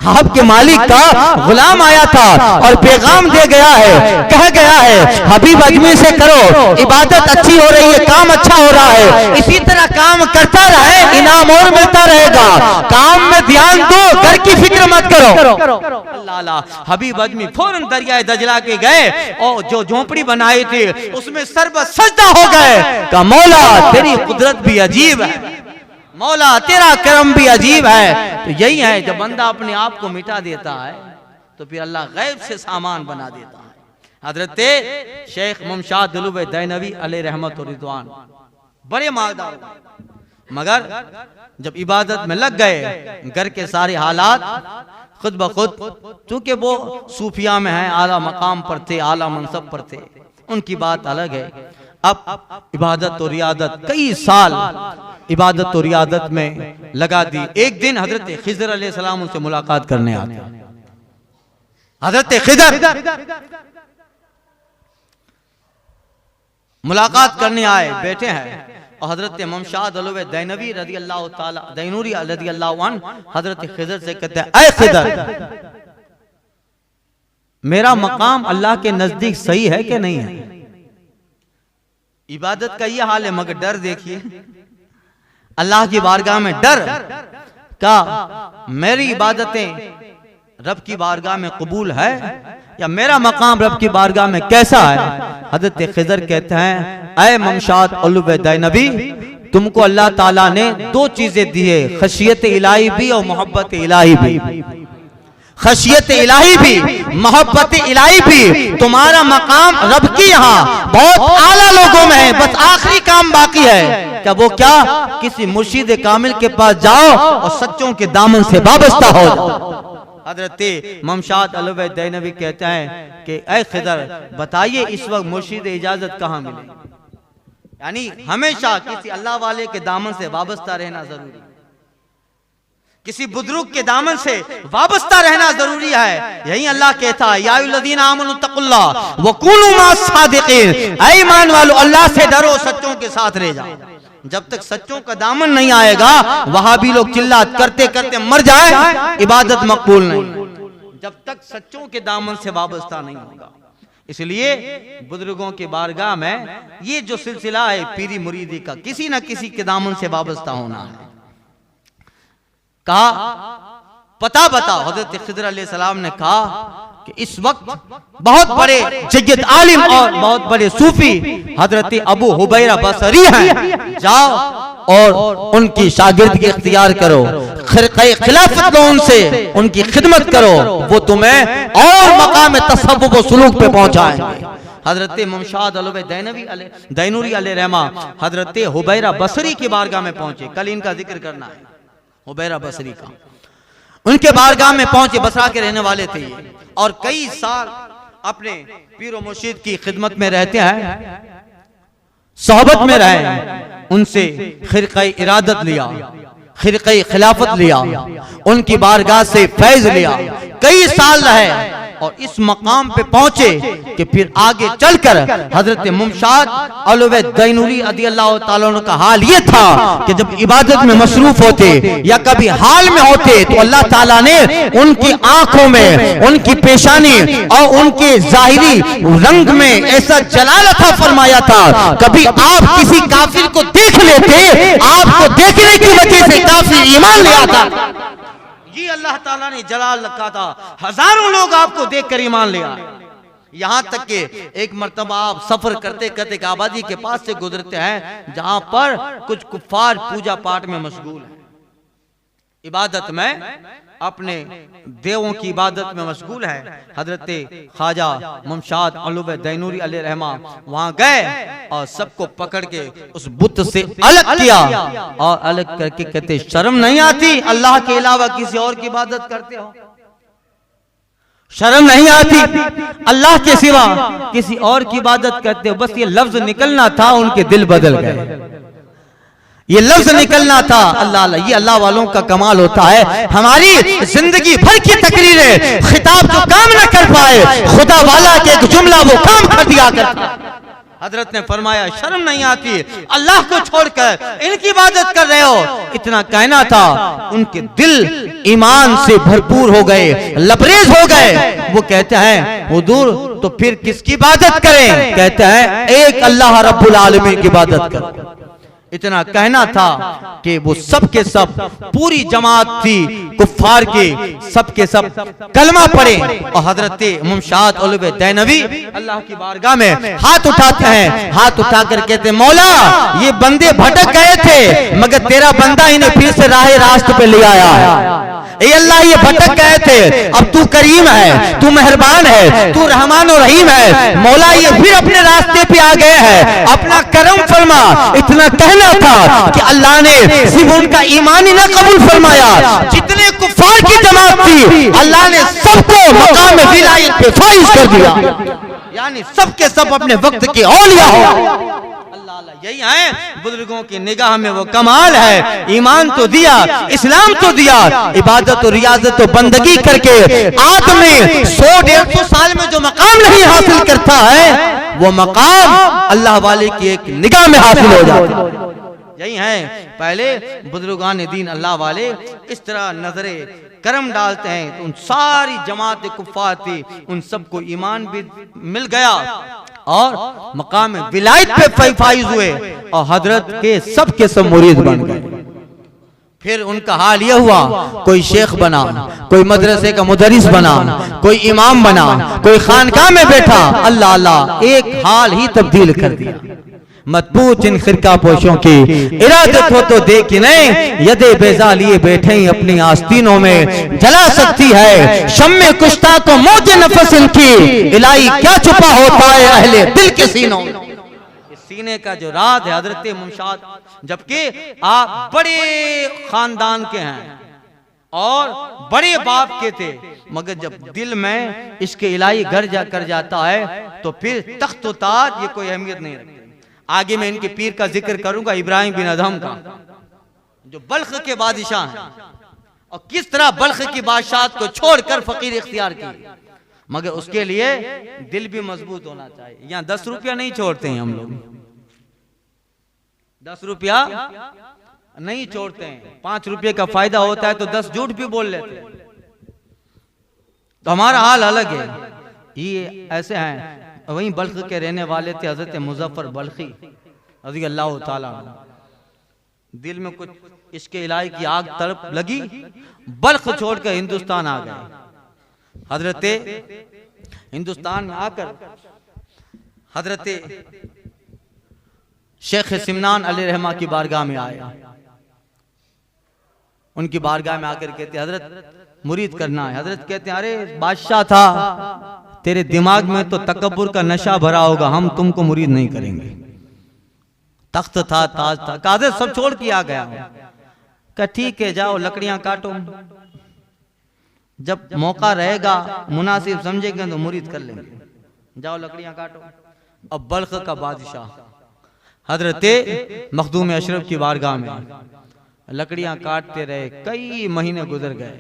आपके मालिक का गुलाम आया था और पैगाम दे गया है, कह गया है हबीब अजमी से करो, इबादत अच्छी हो रही है, काम अच्छा हो रहा है, इसी तरह काम करता रहे, इनाम और मिलता रहेगा, काम में ध्यान दो, घर की फिक्र मत करो। अल्लाह हबीब अजमी फौरन दरियाए दजला के गए और जो झोंपड़ी बनाई थी उसमें सर्व सजदा हो गए, कहा मौला तेरी कुदरत भी अजीब है, मौला तेरा करम भी अजीब है। तो यही है जब बंदा अपने आप को मिटा देता है तो फिर अल्लाह गैब से सामान बना देता है। हजरत शेख मुमशाद दुलुब दैनवी अलैहि रहमत और रिज़वान बड़े मालदार, मगर जब इबादत में लग गए घर के सारे हालात खुद ब खुद, चूंकि वो सूफिया में हैं, आला मकाम पर थे, आला मनसब पर थे, उनकी बात अलग है। अब इबादत और रियादत कई साल इबादत और रियादत में लगा दी। एक दिन हजरत खिज़र अलैहिस्सलाम उनसे मुलाकात करने आते। हजरत खिज़र मुलाकात करने आए, बैठे हैं और हजरत मुमशाद दुलुब दैनवी रज़ी अल्लाह ताला दैनूरी रज़ी अल्लाह अन्हु हजरत खिज़र से कहते हैं ऐ खिज़र मेरा मकाम अल्लाह के नजदीक सही है कि नहीं है? इबादत का ये हाल है मगर डर देखिए, अल्लाह की बारगाह में डर का, मेरी इबादतें रब की बारगाह में कबूल है या मेरा मकाम रब की बारगाह में कैसा है? हजरत खिज़र कहते हैं ऐ मुमशाद दुलुब दैनवी तुमको अल्लाह ताला ने दो चीजें दी है, खशियत इलाही भी और मोहब्बत इलाही भी। खशियत इलाही भी, मोहब्बत इलाही भी। तुम्हारा मकाम रब की यहाँ बहुत आला लोगों में है, बस आखिरी काम बाकी है। क्या वो क्या? किसी मुर्शिद कामिल के पास जाओ और सच्चों के दामन से वाबस्ता हो जाओ। हजरत मुमशाद दुलुब दैनवी कहते हैं कि ऐ खिज़र बताइए इस वक्त मुर्शिद इजाजत कहाँ मिले? यानी हमेशा किसी अल्लाह वाले के दामन से वाबस्ता रहना जरूरी। किसी बुजुर्ग के दामन से वाबस्ता रहना जरूरी है। यही अल्लाह कहता है, या अय्युहल्लज़ीना आमनू तक़ुल्लाह व कूनू मअस सादिक़ीन, ऐ ईमान वालों अल्लाह से डरो, सच्चों के साथ रह जाओ। जब तक सच्चों का दामन नहीं आएगा, वहां भी लोग चिल्ला करते करते मर जाए, इबादत मकबूल नहीं, जब तक सच्चों के दामन से वाबस्ता नहीं होगा। इसलिए बुजुर्गों के बारगाह में ये जो सिलसिला है पीरी मुरीदी का, किसी न किसी के दामन से वाबस्ता होना है। कहा पता बताओ, हजरत खिज़र अलैहिस्सलाम ने कहा कि इस वक्त बहुत बड़े जय्यद आलिम और बहुत बड़े सूफी हजरत अबू हुबैरा बसरी हैं, जाओ और उनकी शागिर्दगी इख्तियार करो, खिरक़े खिलाफत लो, उनसे उनकी खिदमत करो, वो तुम्हें और मकाम तसव्वुफ़ व सुलूक पे पहुंचाएंगे। हजरत मुमशाद दैनूरी अलैहि रहमा हजरत हुबैरा बसरी की बारगाह में पहुंचे। कल इनका जिक्र करना है, हुबैरा बसरी का। उनके बारगाह में पहुंचे, बसरा के रहने वाले थे और कई साल अपने पीर मुर्शिद की खिदमत में रहते हैं, सोहबत में रहे, उनसे खिरक़े इरादत लिया, खिरक़े खिलाफत लिया, उनकी बारगाह से फैज लिया, कई साल रहे और इस मकाम पे पहुंचे कि फिर आगे चलकर हजरत मुमशाद अलवी दैनूरी रज़ियल्लाहु ताला अन्हु का हाल ये था कि जब इबादत में मसरूफ होते या कभी हाल में होते तो अल्लाह ताला ने उनकी आंखों में, उनकी पेशानी और उनके जाहिरी रंग में ऐसा जलाल अता फरमाया था, कभी आप किसी काफिर को देख लेते, आपको देखने की वजह से काफिर ईमान ले आता। ये अल्लाह ताला ने जलाल रखा था, हजारों लोग आपको देखकर ईमान ले आए। यहाँ तक कि एक मर्तबा आप सफर करते करते एक आबादी के पास से गुजरते हैं जहां पर कुछ कुफ्फार पूजा पाठ में मशगूल है, इबादत में, अपने देवों की इबादत में मशगूल है। हजरत ख्वाजा मुमशाद अलवी दैनूरी अलैहि रहमा वहां गए और सबको पकड़ के उस बुत से अलग किया और अलग करके कहते, शर्म नहीं आती अल्लाह के अलावा किसी और की इबादत करते हो? शर्म नहीं आती अल्लाह के सिवा किसी और की इबादत करते हो? बस ये लफ्ज निकलना था, उनके दिल बदल गए। ये लफ्ज निकलना था, अल्लाह, ये अल्लाह वालों का कमाल होता है। हमारी जिंदगी भर की तकरीरें खिताब जो काम न कर पाए, खुदा वाला के एक जुमला वो काम कर दिया करता। हजरत ने फरमाया, शर्म नहीं आती अल्लाह को छोड़कर इनकी इबादत कर रहे हो? इतना कहना था, उनके दिल ईमान से भरपूर हो गए, लबरेज हो गए। वो कहते हैं, हुजूर तो फिर किसकी इबादत करें? कहते हैं, एक अल्लाह रब्बुल आलमीन की इबादत करो। इतना कहना था कि वो सब के सब पूरी जमात थी कुफ्फार के, सब के सब कलमा पढ़े और हजरत मुमशाद अलवी दैनवी अल्लाह की बारगाह में हाथ उठाते हैं, हाथ उठाकर कहते, मौला ये बंदे भटक गए थे मगर तेरा बंदा इन्हें फिर से राह रास्त पे ले आया है। ए अल्लाह, ये भटक गए थे, अब तू करीम है, तू मेहरबान है, तू रहमान और रहीम है, मौला ये फिर अपने रास्ते पे आ गए हैं, अपना करम फरमा। इतना कहना था कि अल्लाह ने सिर्फ उनका ईमान ही न कबूल फरमाया, जितने कुफ्फार की जमात थी अल्लाह ने सबको मकाम विलायत पे फाइज कर दिया, यानी सब के सब अपने वक्त के औलिया हो। यही है बुजुर्गों की निगाह में वो कमाल है। ईमान तो दिया, इस्लाम तो दिया, इबादत और रियाजत और बंदगी करके आदमी 100-150 साल में जो मकाम नहीं हासिल करता है, वो मकाम अल्लाह वाले की एक निगाह में हासिल हो जाता है। यही है, पहले बुजुर्गान दीन अल्लाह वाले इस तरह नजरे करम डालते हैं तो उन सारी जमात कुफ्फार थी, उन सबको ईमान भी मिल गया और मकाम विलायत पे फाइज हुए और हजरत के सब मुरीद बन गए। फिर उनका हाल यह हुआ, कोई शेख बना, कोई मदरसे का मुदरिस बना, कोई इमाम बना, कोई खानकाह में बैठा। अल्लाह अल्लाह, एक हाल ही तब्दील कर दिया। मत पूछ इन खिरका पोशों की, इरादत हो तो देख नहीं, यदे बेजा लिए बैठे ही अपनी आस्तीनों में, जला सकती है शम्मे कुश्ता को मौज नफस इनकी, इलाही क्या छुपा होता है अहले दिल के सीनों में। सीने का जो राज है हजरत मुमशाद, जबकि आप बड़े खानदान के हैं और बड़े बाप के थे, मगर जब दिल में इसके इलाही घर जाकर जाता है तो फिर तख्त व ताज ये कोई अहमियत नहीं रखती। आगे मैं इनके पीर का जिक्र करूंगा, इब्राहिम बिन अदहम का, जो बल्ख के बादशाह हैं। और किस तरह बल्ख की बादशाहत को छोड़कर फकीर इख्तियार की, मगर उसके लिए दिल भी मजबूत होना चाहिए। यहाँ 10 रुपया नहीं छोड़ते हैं हम लोग, 10 रुपया नहीं छोड़ते हैं। 5 रुपये का फायदा होता है तो 10 झूठ भी बोल लेते हैं। तो हमारा हाल अलग है। ये ऐसे हैं। वहीं बल्ख के रहने वाले थे हजरत मुजफ्फर बल्खी रज़ी अल्लाह ताला। दिल में कुछ इश्क़ इलाही की आग तड़प लगी, बल्ख छोड़कर हिंदुस्तान आ गए। हजरत हिंदुस्तान में आकर हजरत शेख सिमनान अलैहिर्रहमा की बारगाह में आए। उनकी बारगाह में आकर कहते हजरत मुरीद करना है। हजरत कहते हैं अरे बादशाह था, तेरे दिमाग में तो तकब्बुर का नशा भरा होगा, हम तुमको मुरीद नहीं करेंगे। तख्त था, ताज था, कादर सब छोड़ के आ गया। कहा ठीक है जाओ लकड़ियां काटो, जब मौका रहेगा मुनासिब समझेंगे तो मुरीद कर लेंगे, जाओ लकड़ियां काटो। अब बल्ख का बादशाह हजरत मखदूम अशरफ की बारगाह में लकड़ियां काटते रहे, कई महीने गुजर गए।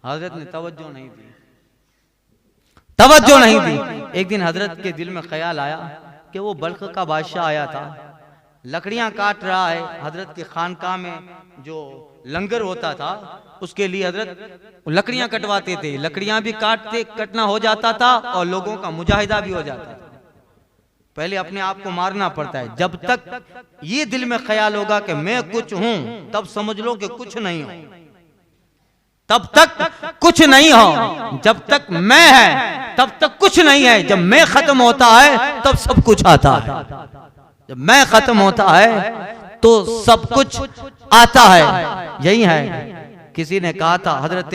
हजरत ने तवज्जो नहीं दी, तवज्जो नहीं दी। एक दिन हजरत के दिल में ख्याल आया कि वो बल्ख का बादशाह आया था, लकड़ियां काट रहा है। हजरत के खानकाह में जो लंगर होता था उसके लिए हजरत लकड़ियां कटवाते थे। लकड़ियां भी कटना हो जाता था और लोगों का मुजाहिदा भी हो जाता था। पहले अपने आप को मारना पड़ता है। जब तक ये दिल में ख्याल होगा कि मैं कुछ हूं, तब समझ लो कि कुछ नहीं हो, तब तक कुछ नहीं हो। जब तक मैं है तब तक कुछ नहीं है। जब मैं खत्म होता है तब सब कुछ आता है। जब मैं खत्म होता है तो सब कुछ आता है। यही है। किसी ने कहा था, हजरत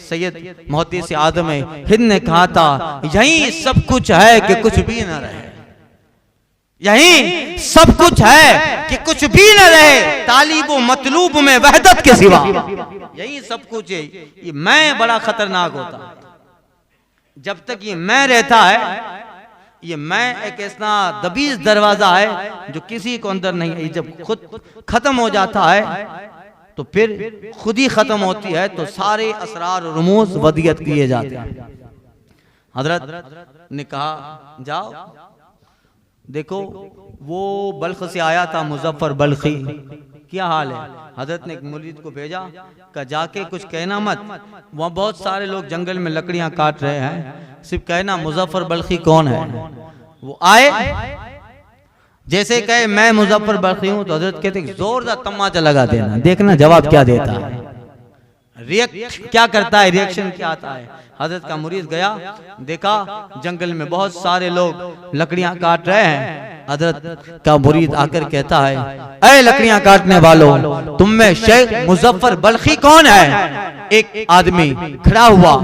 सैयद मुहद्दिस आज़म हिंद ने कहा था, यही सब कुछ है कि कुछ भी न रहे। यही सब कुछ है कि कुछ भी न रहे, तालिब व मतलूब में वहदत के सिवा। यही सब कुछ है। ये मैं बड़ा खतरनाक होता है। जब तक ये मैं रहता है, ये मैं एक ऐसा दबीज दरवाजा है जो किसी को अंदर नहीं है। जब खुद खत्म हो जाता है तो फिर खुद ही खत्म होती है, तो सारे असरार और रुमूज वदियत किए जाते हैं। हजरत ने कहा जाओ देखो, वो बल्ख से आया था मुजफ्फर बल्खी, क्या हाल है। हजरत ने एक मुरीद को भेजा, कहा जाके कुछ कहना मत, वहाँ बहुत सारे लोग जंगल में लकड़ियां काट रहे हैं, सिर्फ कहना मुजफ्फर बल्खी कौन है। वो आए, जैसे कहे मैं मुजफ्फर बल्खी हूं, तो हजरत कहते जोरदार तमाचा लगा देना, देखना जवाब क्या देता है, रिएक्ट क्या करता है, रिएक्शन क्या आता है। हजरत का मुरीद गया, देखा जंगल में बहुत सारे लोग लकड़ियां काट रहे हैं। हजरत का मुरीद आकर कहता है, ऐ लकड़ियां काटने वालों, तुम में शेख मुजफ्फर बल्खी कौन है। एक आदमी खड़ा हुआ,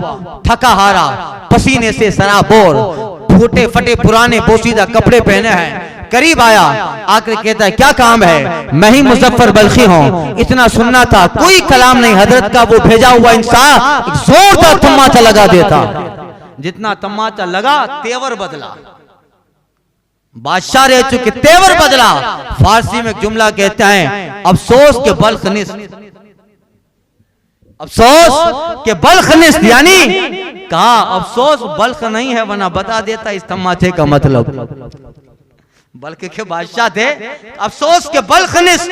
थका हारा, पसीने से सराबोर, फूटे फटे पुराने पोशीदा कपड़े पहने हैं, करीब आया, आकर कहता है क्या काम है। मैं ही मुजफ्फर बल्खी हूँ, इतना सुनना था, कोई कलाम नहीं। हजरत का वो भेजा हुआ इंसान जोरदार तमाचा लगा देता। जितना तमाचा लगा तेवर बदला, बादशाह रह चुके तेवर बदला। फारसी में एक जुमला कहते हैं, अफसोस के बल्ख निस्त, अफसोस के बल्ख निस्त, यानी कहा अफसोस बल्ख नहीं है, वरना बता देता इस तमाचे का मतलब। बल्कि के बादशाह थे, अफसोस के बल्ख निस्त।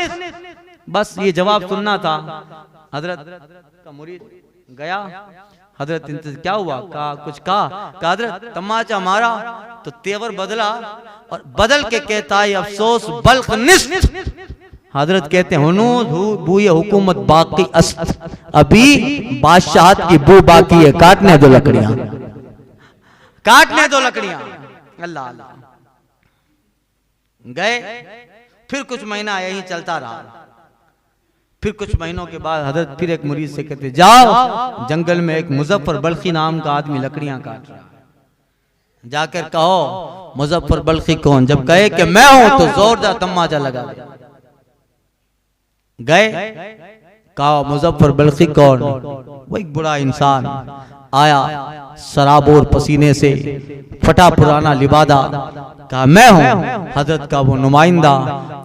बस ये जवाब सुनना था। हजरत का मुरीद गया, हजरत क्या हुआ, कहा कुछ कहा, हजरत तमाचा मारा तो तेवर बदला, और बदल के कहता है अफसोस बल्ख निस्त। हजरत कहते हैं बूए हुकूमत बाकी अस्त, अभी बादशाहत की बू बाकी है, काटने दो लकड़ियां, काटने दो लकड़ियां। अल्लाह अल्लाह। गए, फिर कुछ महीना यही चलता रहा। फिर कुछ महीनों के बाद हजरत फिर एक मुरीद से कहते जाओ जंगल में एक मुजफ्फर बल्खी नाम का आदमी लकड़ियां काट रहा है, जाकर कहो मुजफ्फर बल्खी कौन। जब कहे कि मैं हूं तो जोरदार तमाचा लगा। गए, कहा मुजफ्फर बल्खी कौन। वो एक बुरा इंसान आया, शराबोर पसीने से, फटा पुराना लिबादा, कहा मैं हूं। हजरत का वो नुमाइंदा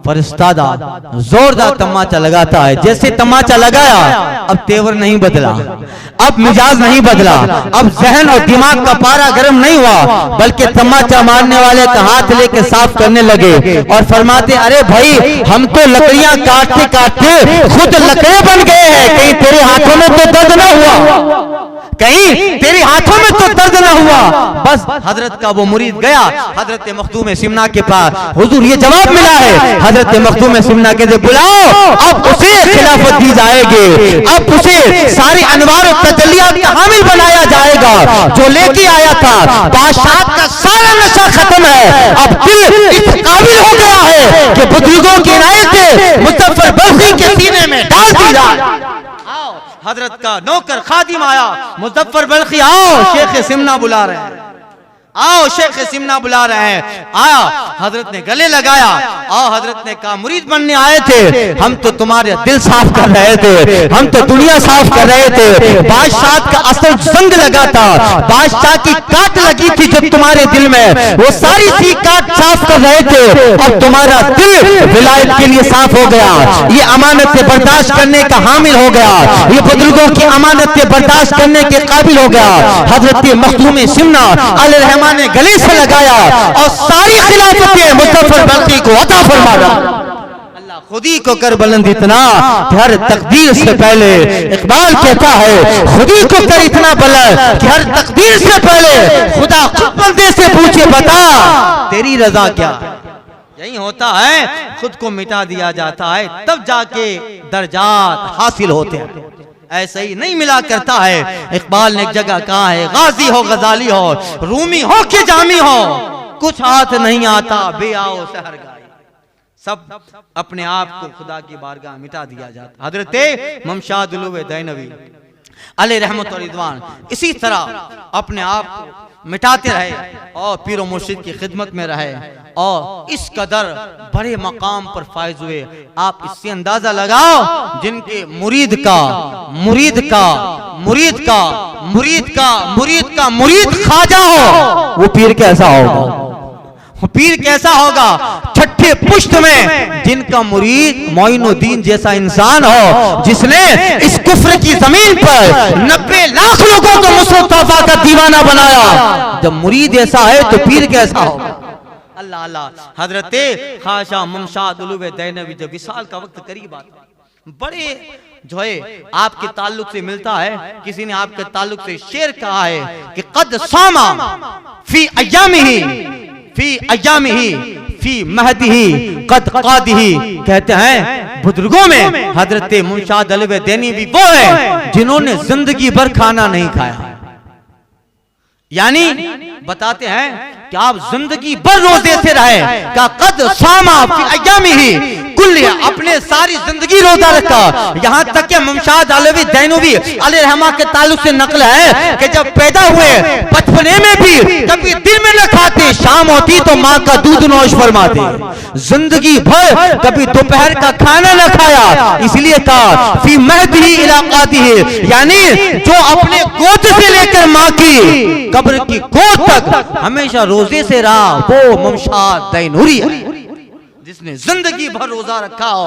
फरिश्तादा जोरदार तमाचा लगाता है। जैसे तमाचा लगाया, अब तेवर नहीं बदला, अब मिजाज नहीं बदला, अब जहन और दिमाग का पारा गर्म नहीं हुआ, बल्कि तमाचा मारने वाले का हाथ लेके साफ करने लगे और फरमाते, अरे भाई हम तो लकड़ियां काटते काटते खुद लकड़े बन गए हैं, कहीं तेरे हाथों में तो दर्द ना हुआ, कहीं तेरे हाथों में तो दर्द ना हुआ। बस हजरत का वो मुरीद गया हजरत मखदूम सिमना के पास, हुजूर ये जवाब मिला है। हजरत मखदूम सिमना के बुलाओ, अब उसे खिलाफत दी जाएगी, अब उसे सारी अनवार और तजल्लियात का हामिल बनाया जाएगा। जो लेके आया था बादशाह का सारा नशा खत्म है, अब दिल इस काबिल हो गया है कि बुजुर्गों की इनायत मुज़फ्फर बल्खी के सीने में डाल दी जाए। हजरत का नौकर खादिम आया, मुज़फ्फर बल्खी आओ, शेख सिमना बुला रहे हैं, आओ शेख सिमना बुला रहे हैं। आया, हजरत ने गले लगाया, आओ। हजरत ने कहा मुरीद बनने आए थे, हम तो तुम्हारे दिल साफ कर रहे थे, हम तो दुनिया साफ कर रहे थे। बादशाह का असर जंग लगा था, बादशाह की काट लगी थी जब तुम्हारे दिल में, वो सारी सी काट साफ कर रहे थे। अब तुम्हारा दिल विलायत के लिए साफ हो गया, ये अमानत से बर्दाश्त करने का हामिल हो गया, ये बुजुर्गों की अमानत से बर्दाश्त करने के काबिल हो गया। हजरत मखदूम सिमना अलैहिर्रहमान ने गले से लगाया और सारी खिलाफतें मुज़फ्फर बल्खी को अता फरमा दिया। अल्लाह खुद ही को कर बुलंद इतना कि हर तकदीर से पहले, इकबाल कहता है खुद ही को कर इतना बुलंद कि हर तकदीर से पहले खुदा खुद बंदे से पूछे बता तेरी रजा क्या। यही होता है, खुद को मिटा दिया जाता है तब जाके दर्जात हासिल होते हैं, ऐसे ही नहीं मिला करता है। इकबाल ने एक जगह कहा है, गाजी हो गजाली हो रूमी हो कि जामी हो, कुछ हाथ नहीं आता बे आओ सहर गाई, सब अपने आप को खुदा की बारगाह मिटा दिया जाता। हजरत ममशाद उलूवे दैनवी अलैहि रहमत व रिदवान इसी तरह अपने आप को मिटाते रहे और पीरो मुर्शिद की खिदमत में रहे और इस कदर बड़े मकाम पर फायज हुए। आप इससे अंदाजा लगाओ, जिनके मुरीद का मुरीद ख्वाजा हो, वो पीर कैसा होगा, पीर कैसा होगा। छठे पुश्त में जिनका मुरीद मोइनुद्दीन जैसा इंसान हो, जिसने इस कुफ्र की जमीन पर 90 लाख लोगों को मुस्तफा का दीवाना बनाया, जब मुरीद ऐसा है तो पीर कैसा होगा। अल्लाह अल्लाह। हजरत ख्वाजा ममशाद उलूवे दैनवी जब विसाल का वक्त करीब आता, बड़े जो है आपके ताल्लुक से मिलता है, किसी ने आपके ताल्लुक से शेर कहा है कि कद सामा फी अय्यामिही फी महदिही कद कादिही। कहते हैं बुजुर्गों में हजरत मुमशाद उलूवे दैनवी वो है जिन्होंने जिंदगी भर खाना नहीं खाया, यानी बताते हैं कि आप जिंदगी भर रोजे से रहे। का कद सामा फी अय्यामिही कुल, अपने सारी जिंदगी रोजा रखा। यहाँ तक कि ममशाद उलूवे दैनवी अलैहिर्रहमा के ताल्लुक से नकल है कि जब पैदा हुए बचपने में भी कभी दिन में न खाते, शाम होती तो माँ का दूध नोश फरमाते, जिंदगी भर कभी दोपहर का खाना न खाया। इसलिए कहा फी महदिही इला कादिही, यानी जो अपने गोद से लेकर माँ की कब्र की गोद तक हमेशा रोजे से रहा, वो ममशाद दैनूरी है, जिसने जिंदगी भर रोजा रखा हो।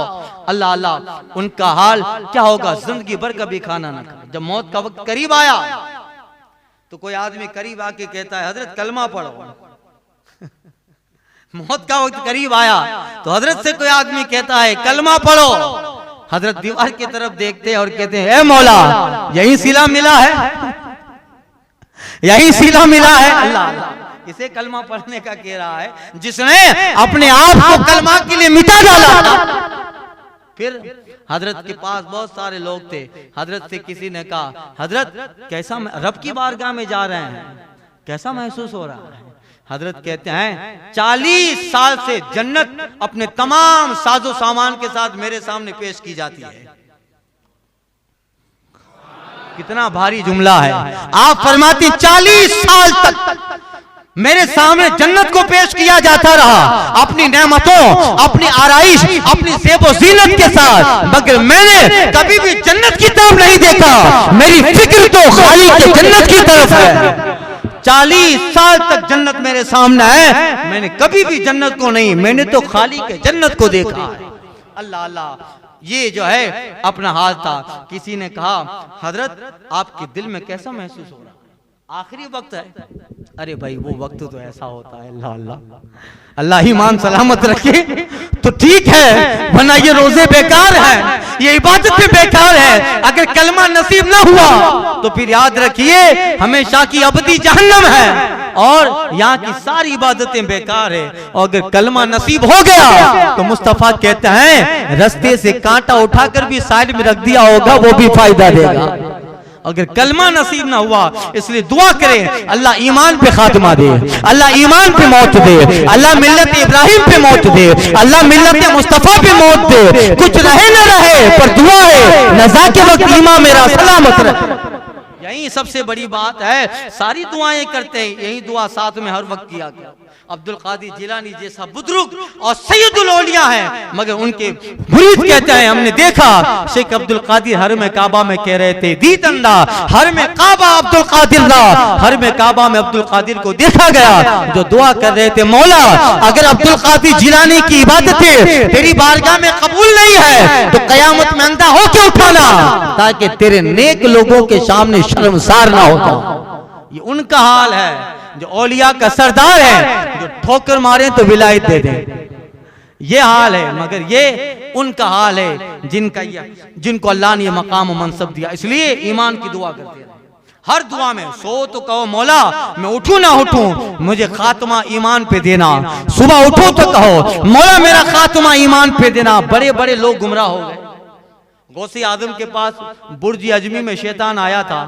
अल्लाह अल्लाह, उनका हाल क्या होगा, जिंदगी भर कभी खाना ना खाया। जब मौत का वक्त करीब आया तो कोई आदमी करीब आके कहता है हजरत कलमा पढ़ो। मौत का वक्त करीब आया तो हजरत से कोई आदमी कहता है कलमा पढ़ो। हजरत दीवार की तरफ देखते हैं और कहते हैं ए मौला, यही सिला मिला है, यही सिला मिला है। अल्लाह इसे कलमा पढ़ने का कह रहा है जिसने अपने आप को कलमा के लिए मिटा डाला। फिर हजरत के पास बहुत सारे लोग थे। हजरत से किसी ने कहा हजरत कैसा रब की बारगाह में जा रहे हैं, कैसा महसूस हो रहा है। हजरत कहते हैं 40 साल से जन्नत अपने तमाम साजो सामान के साथ मेरे सामने पेश की जाती है। कितना भारी जुमला है। आप फरमाते 40 साल तक मेरे सामने जन्नत को पेश किया जाता रहा, अपनी नेमतों, अपनी आराइश, अपनी सेबो जीनत के साथ, मगर मैंने कभी भी जन्नत की तरफ नहीं देखा। मेरी फिक्र तो खाली के जन्नत की तरफ है। 40 साल तक जन्नत मेरे सामने है, मैंने कभी भी जन्नत को नहीं, मैंने तो खाली के जन्नत को देखा है। अल्लाह अल्लाह, ये जो है अपना हाल था। किसी ने कहा हजरत आपके दिल में कैसा महसूस हो रहा, आखिरी वक्त है। अरे भाई वो वक्त तो ऐसा होता है, अल्लाह अल्लाह, अल्लाह ईमान सलामत रखे तो ठीक है, वरना ये रोजे बेकार है, ये इबादतें बेकार है। अगर कलमा नसीब ना हुआ तो फिर याद रखिए हमेशा की अबदी जहन्नम है और यहाँ की सारी इबादतें बेकार है। और अगर कलमा नसीब हो गया तो मुस्तफा कहते हैं रास्ते से कांटा उठाकर भी साइड में रख दिया होगा, वो भी फायदा देगा। अगर कलमा नसीब ना हुआ, इसलिए दुआ करें अल्लाह ईमान पे खात्मा दे, अल्लाह ईमान पे मौत दे, अल्लाह मिल्लत इब्राहिम पे मौत दे, अल्लाह मिल्लत मुस्तफा पे मौत दे। कुछ रहे न रहे पर दुआ है नज़ा के वक्त ईमान मेरा सलामत रहे। यही सबसे बड़ी बात है। सारी दुआएं करते हैं, यही दुआ साथ में हर वक्त किया गया। अब्दुल कादिर जिलानी जैसा बुजुर्ग और सैयदुल औलिया है, मगर उनके मुरीद कहते हैं हमने देखा शेख अब्दुल कादिर हर में काबा में कह रहे थे दी तंदा हर में काबा अब्दुल कादिर ला, हर में काबा में अब्दुल कादिर को देखा गया जो दुआ कर रहे थे मौला अगर अब्दुल कादिर जिलानी की इबादतें तेरी बारगाह में कबूल नहीं है तो कयामत में अंधा होके उठाना ताकि तेरे नेक लोगों के सामने शर्मसार ना हो जाओ। ये उनका हाल है जो औलिया का सरदार है, जो ठोकर मारे तो विलायत दे दे, ये हाल है। मगर ये उनका हाल है जिनको अल्लाह ने मकाम मनसब दिया। इसलिए ईमान की दुआ करते हैं हर दुआ में। सो तो कहो मौला मैं उठूं ना उठूं मुझे खात्मा ईमान पे देना, सुबह उठो तो कहो मौला मेरा खात्मा ईमान पे देना। बड़े बड़े लोग गुमराह हो गए। गौसे आजम के पास बुर्ज अजमी में शैतान आया था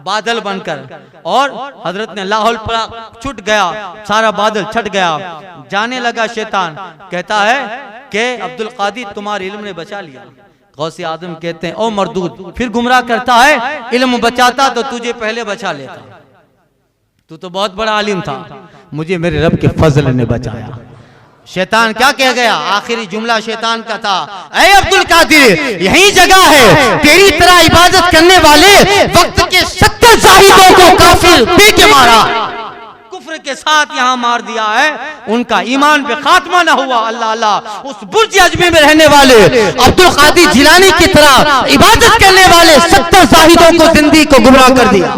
बादल बनकर, और हजरत ने लाहौल पर छुट गया, सारा बादल छट गया। जाने लगा शैतान, कहता है कि अब्दुल कादिर तुम्हारे इल्म ने बचा लिया। गौसे आजम कहते हैं ओ मरदूद, फिर गुमराह करता है, इल्म बचाता तो तुझे पहले बचा लेता, तू तो बहुत बड़ा आलिम था, मुझे मेरे रब के फजल ने बचाया। शैतान क्या कह गया, आखिरी जुमला शैतान का था ऐ अब्दुल कादिर यही जगह है, तेरी तरह इबादत करने वाले वक्त के 70 जाहिदों को काफिर पी के मारा, कुफ्र के साथ यहाँ मार दिया है, उनका ईमान पे खात्मा ना हुआ। अल्लाह अल्लाह, उस बुर्ज अजमी में रहने वाले अब्दुल कादिर जिलानी की तरह इबादत करने वाले 70 जाहिदों को जिंदगी को गुमराह कर दिया।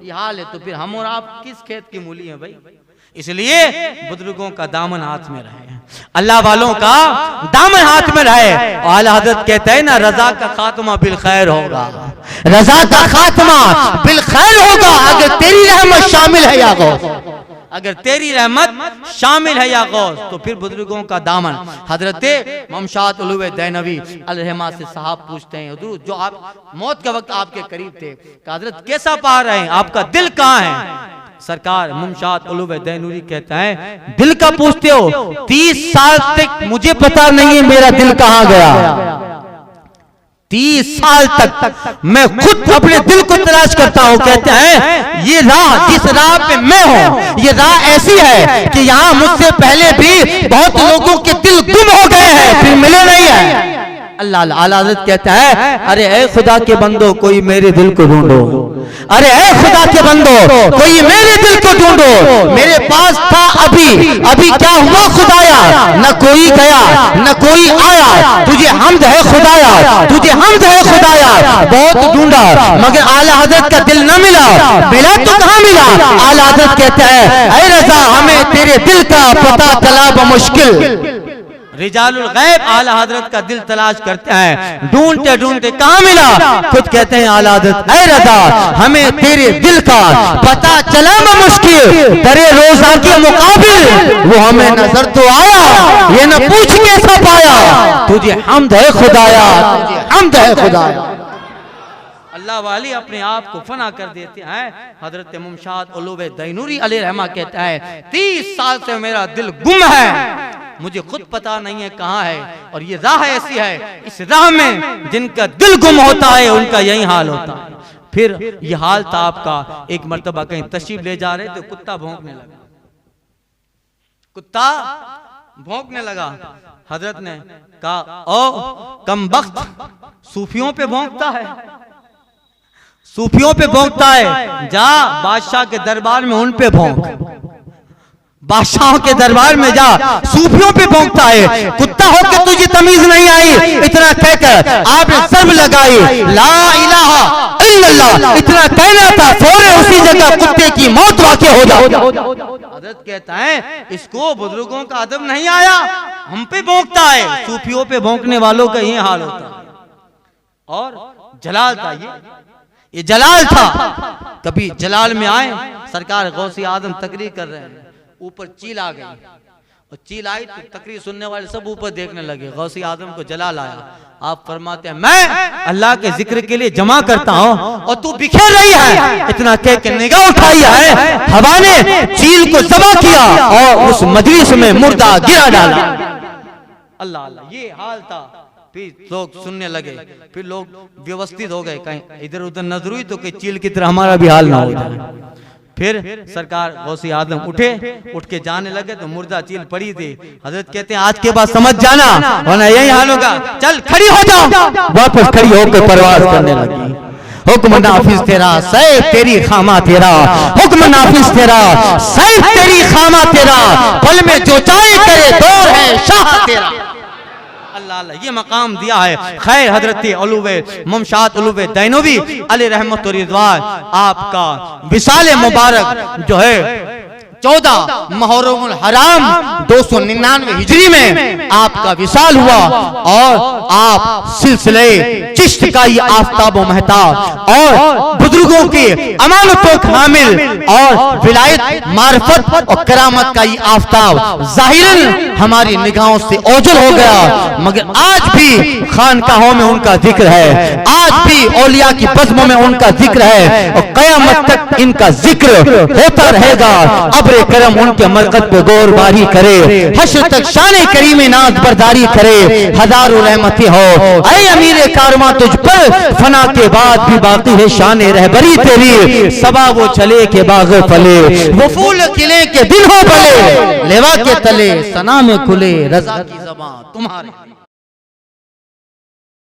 ये हाल है तो फिर हम और आप किस खेत की मूली हैं भाई। इसलिए बुजुर्गों का दामन हाथ में रहे, अल्लाह वालों का दामन हाथ में रहे। और आला हज़रत कहते हैं ना रजा का खात्मा बिल खैर होगा, रजा का खात्मा बिल खैर होगा अगर तेरी रहमत शामिल है या गौस, अगर तेरी रहमत शामिल है या गौस। तो फिर बुजुर्गों का दामन। हजरत ममशात उलूवे दैनवी अलैहिमा से साहब पूछते हैं हुजूर जो आप मौत के वक्त आपके करीब थे, हजरत कैसा पा रहे हैं, आपका दिल कहाँ है। सरकार मुमशात उलूवे दैनूरी कहता है दिल का पूछते हो, 30 साल तक मुझे पता नहीं है मेरा दिल कहाँ गया। 30 साल तक मैं खुद अपने दिल को तलाश करता हूँ। कहते हैं ये राह जिस राह पे मैं हूँ ये राह ऐसी है कि यहाँ मुझसे पहले भी बहुत लोगों के दिल गुम हो गए हैं फिर मिले नहीं है। अल्लाह आला हज़रत कहता है अरे ऐ खुदा के बंदो कोई मेरे दिल को ढूंढो, अरे ऐ खुदा के बंदो कोई मेरे दिल को ढूंढो, मेरे पास था अभी क्या हुआ खुदाया, न कोई गया न कोई आया, तुझे हम्द है खुदाया, तुझे हम्द है खुदाया। बहुत ढूंढा मगर आला हज़रत का दिल न मिला, मिला तो कहाँ मिला। आला हज़रत कहता है ऐ रज़ा हमें तेरे दिल का पता चला बमुश्किल। रिजालुल गैब आला हजरत का दिल तलाश करते हैं, ढूंढते ढूंढते कहाँ मिला। खुद कहते हैं आला हजरत ऐ रज़ा हमें तेरे दिल का पता चला मुश्किल, तेरे रोजा के मुकाबिल वो हमें नजर तो आया, ये न पूछ कैसा पाया, तुझे हम्द है खुदाया, तुझे हम्द है खुदाया। अल्लाह वाली अपने आप को फना कर देते हैं। हजरत मुमशात उलूवे दैनूरी अलैहिर्रहमा कहता है 30 साल से मेरा दिल गुम है, मुझे खुद पता नहीं है कहाँ है। और ये राह ऐसी है, इस राह में जिनका दिल गुम होता है उनका यही हाल होता है। फिर ये हाल था आपका, एक मर्तबा कहीं तशरीफ ले जा रहे थे, कुत्ता भौंकने लगा, कुत्ता भौंकने लगा। हजरत ने कहा ओ कमबख्त सूफियों पे भौंकता है, सूफियों पे भौंकता है, जा बादशाह के दरबार में उन पे भौंक, बादशाहों के दरबार में जा, सूफियों पे भौंकता है। कुत्ता होकर तुझे तमीज नहीं आई, इतना कहकर आपने सर्व लगाई, ला इलाहा इल्लल्लाह, इतना कहना था, फौरन उसी जगह कुत्ते की मौत वाक़ई हो जाओ। हज़रत कहता है इसको बुजुर्गों का अदब नहीं आया, हम पे भौंकता है। सूफियों पे भौंकने वालों का ये हाल होता है। और जलाल था, ये जलाल था। कभी जलाल में आए, सरकार गौसी आदम तकरीर कर रहे हैं, ऊपर चील आ गई, और चील आई तो तकरीर सुनने वाले सब ऊपर देखने लगे। गौसी आदम को जलाल आया। आप फरमाते हैं मैं अल्लाह के जिक्र के लिए जमा करता हूँ और तू बिखेर रही है। इतना कह के निगाह उठाई है, हवा ने चील को जमा किया और उस मजलिस में मुर्दा गिरा डाला। अल्लाह अल्लाह, ये हाल था। फिर लोग सुनने लगे, फिर लोग व्यवस्थित हो गए, कहीं इधर उधर नजर हुई तो कहीं चील की तरह हमारा भी हाल ना हो जाए। फिर सरकार गौसी आदम उठ के जाने लगे तो मुर्दा चील पड़ी थी। हजरत कहते हैं आज के बाद समझ जाना वरना यही हाल होगा, चल खड़ी हो जाओ। वापस खड़ी होकर परवाज करने लगी। हुक्म नाफिज तेरा, सैफ तेरी खामा तेरा, हुक्म नाफिज तेरा, सैफ तेरी खामा तेरा, पल में जो चाहे करे दौर है शाह तेरा। अल्लाह अल्लाह, ये मकाम दिया है। खैर हजरत उलूवे मुमशात उलूवे दैनवी अलैहि रहमत व रिज़वान, आपका विसाल मुबारक जो है 14 मुहर्रमुल हराम 299 हिजरी में आपका विसाल हुआ और आप सिलसिले चिश्त का ये आफताब महताब और बुजुर्गों के अमानतों का हामिल और विलायत मार्फत और करामत का ये आफताब जाहिरन हमारी निगाहों से ओझल हो गया। मगर आज भी खानकाहों में उनका जिक्र है, आज भी औलिया की बज़्म में उनका जिक्र है और क़यामत तक इनका जिक्र होता रहेगा। अब करम उनके मरकत पे गौर बारी करे, हश्र तक शान करीम नाज बरदारी करे, हजारों रहमतें हो ऐ अमीर कारवां तुझ पर, फना के बाद भी बाकी है शान रहबरी तेरी। सबा वो चले के बाग फले, वो फूल खिले के दिल हो भले, लेवा के तले सना में खुले रजा की ज़बां तुम्हारे।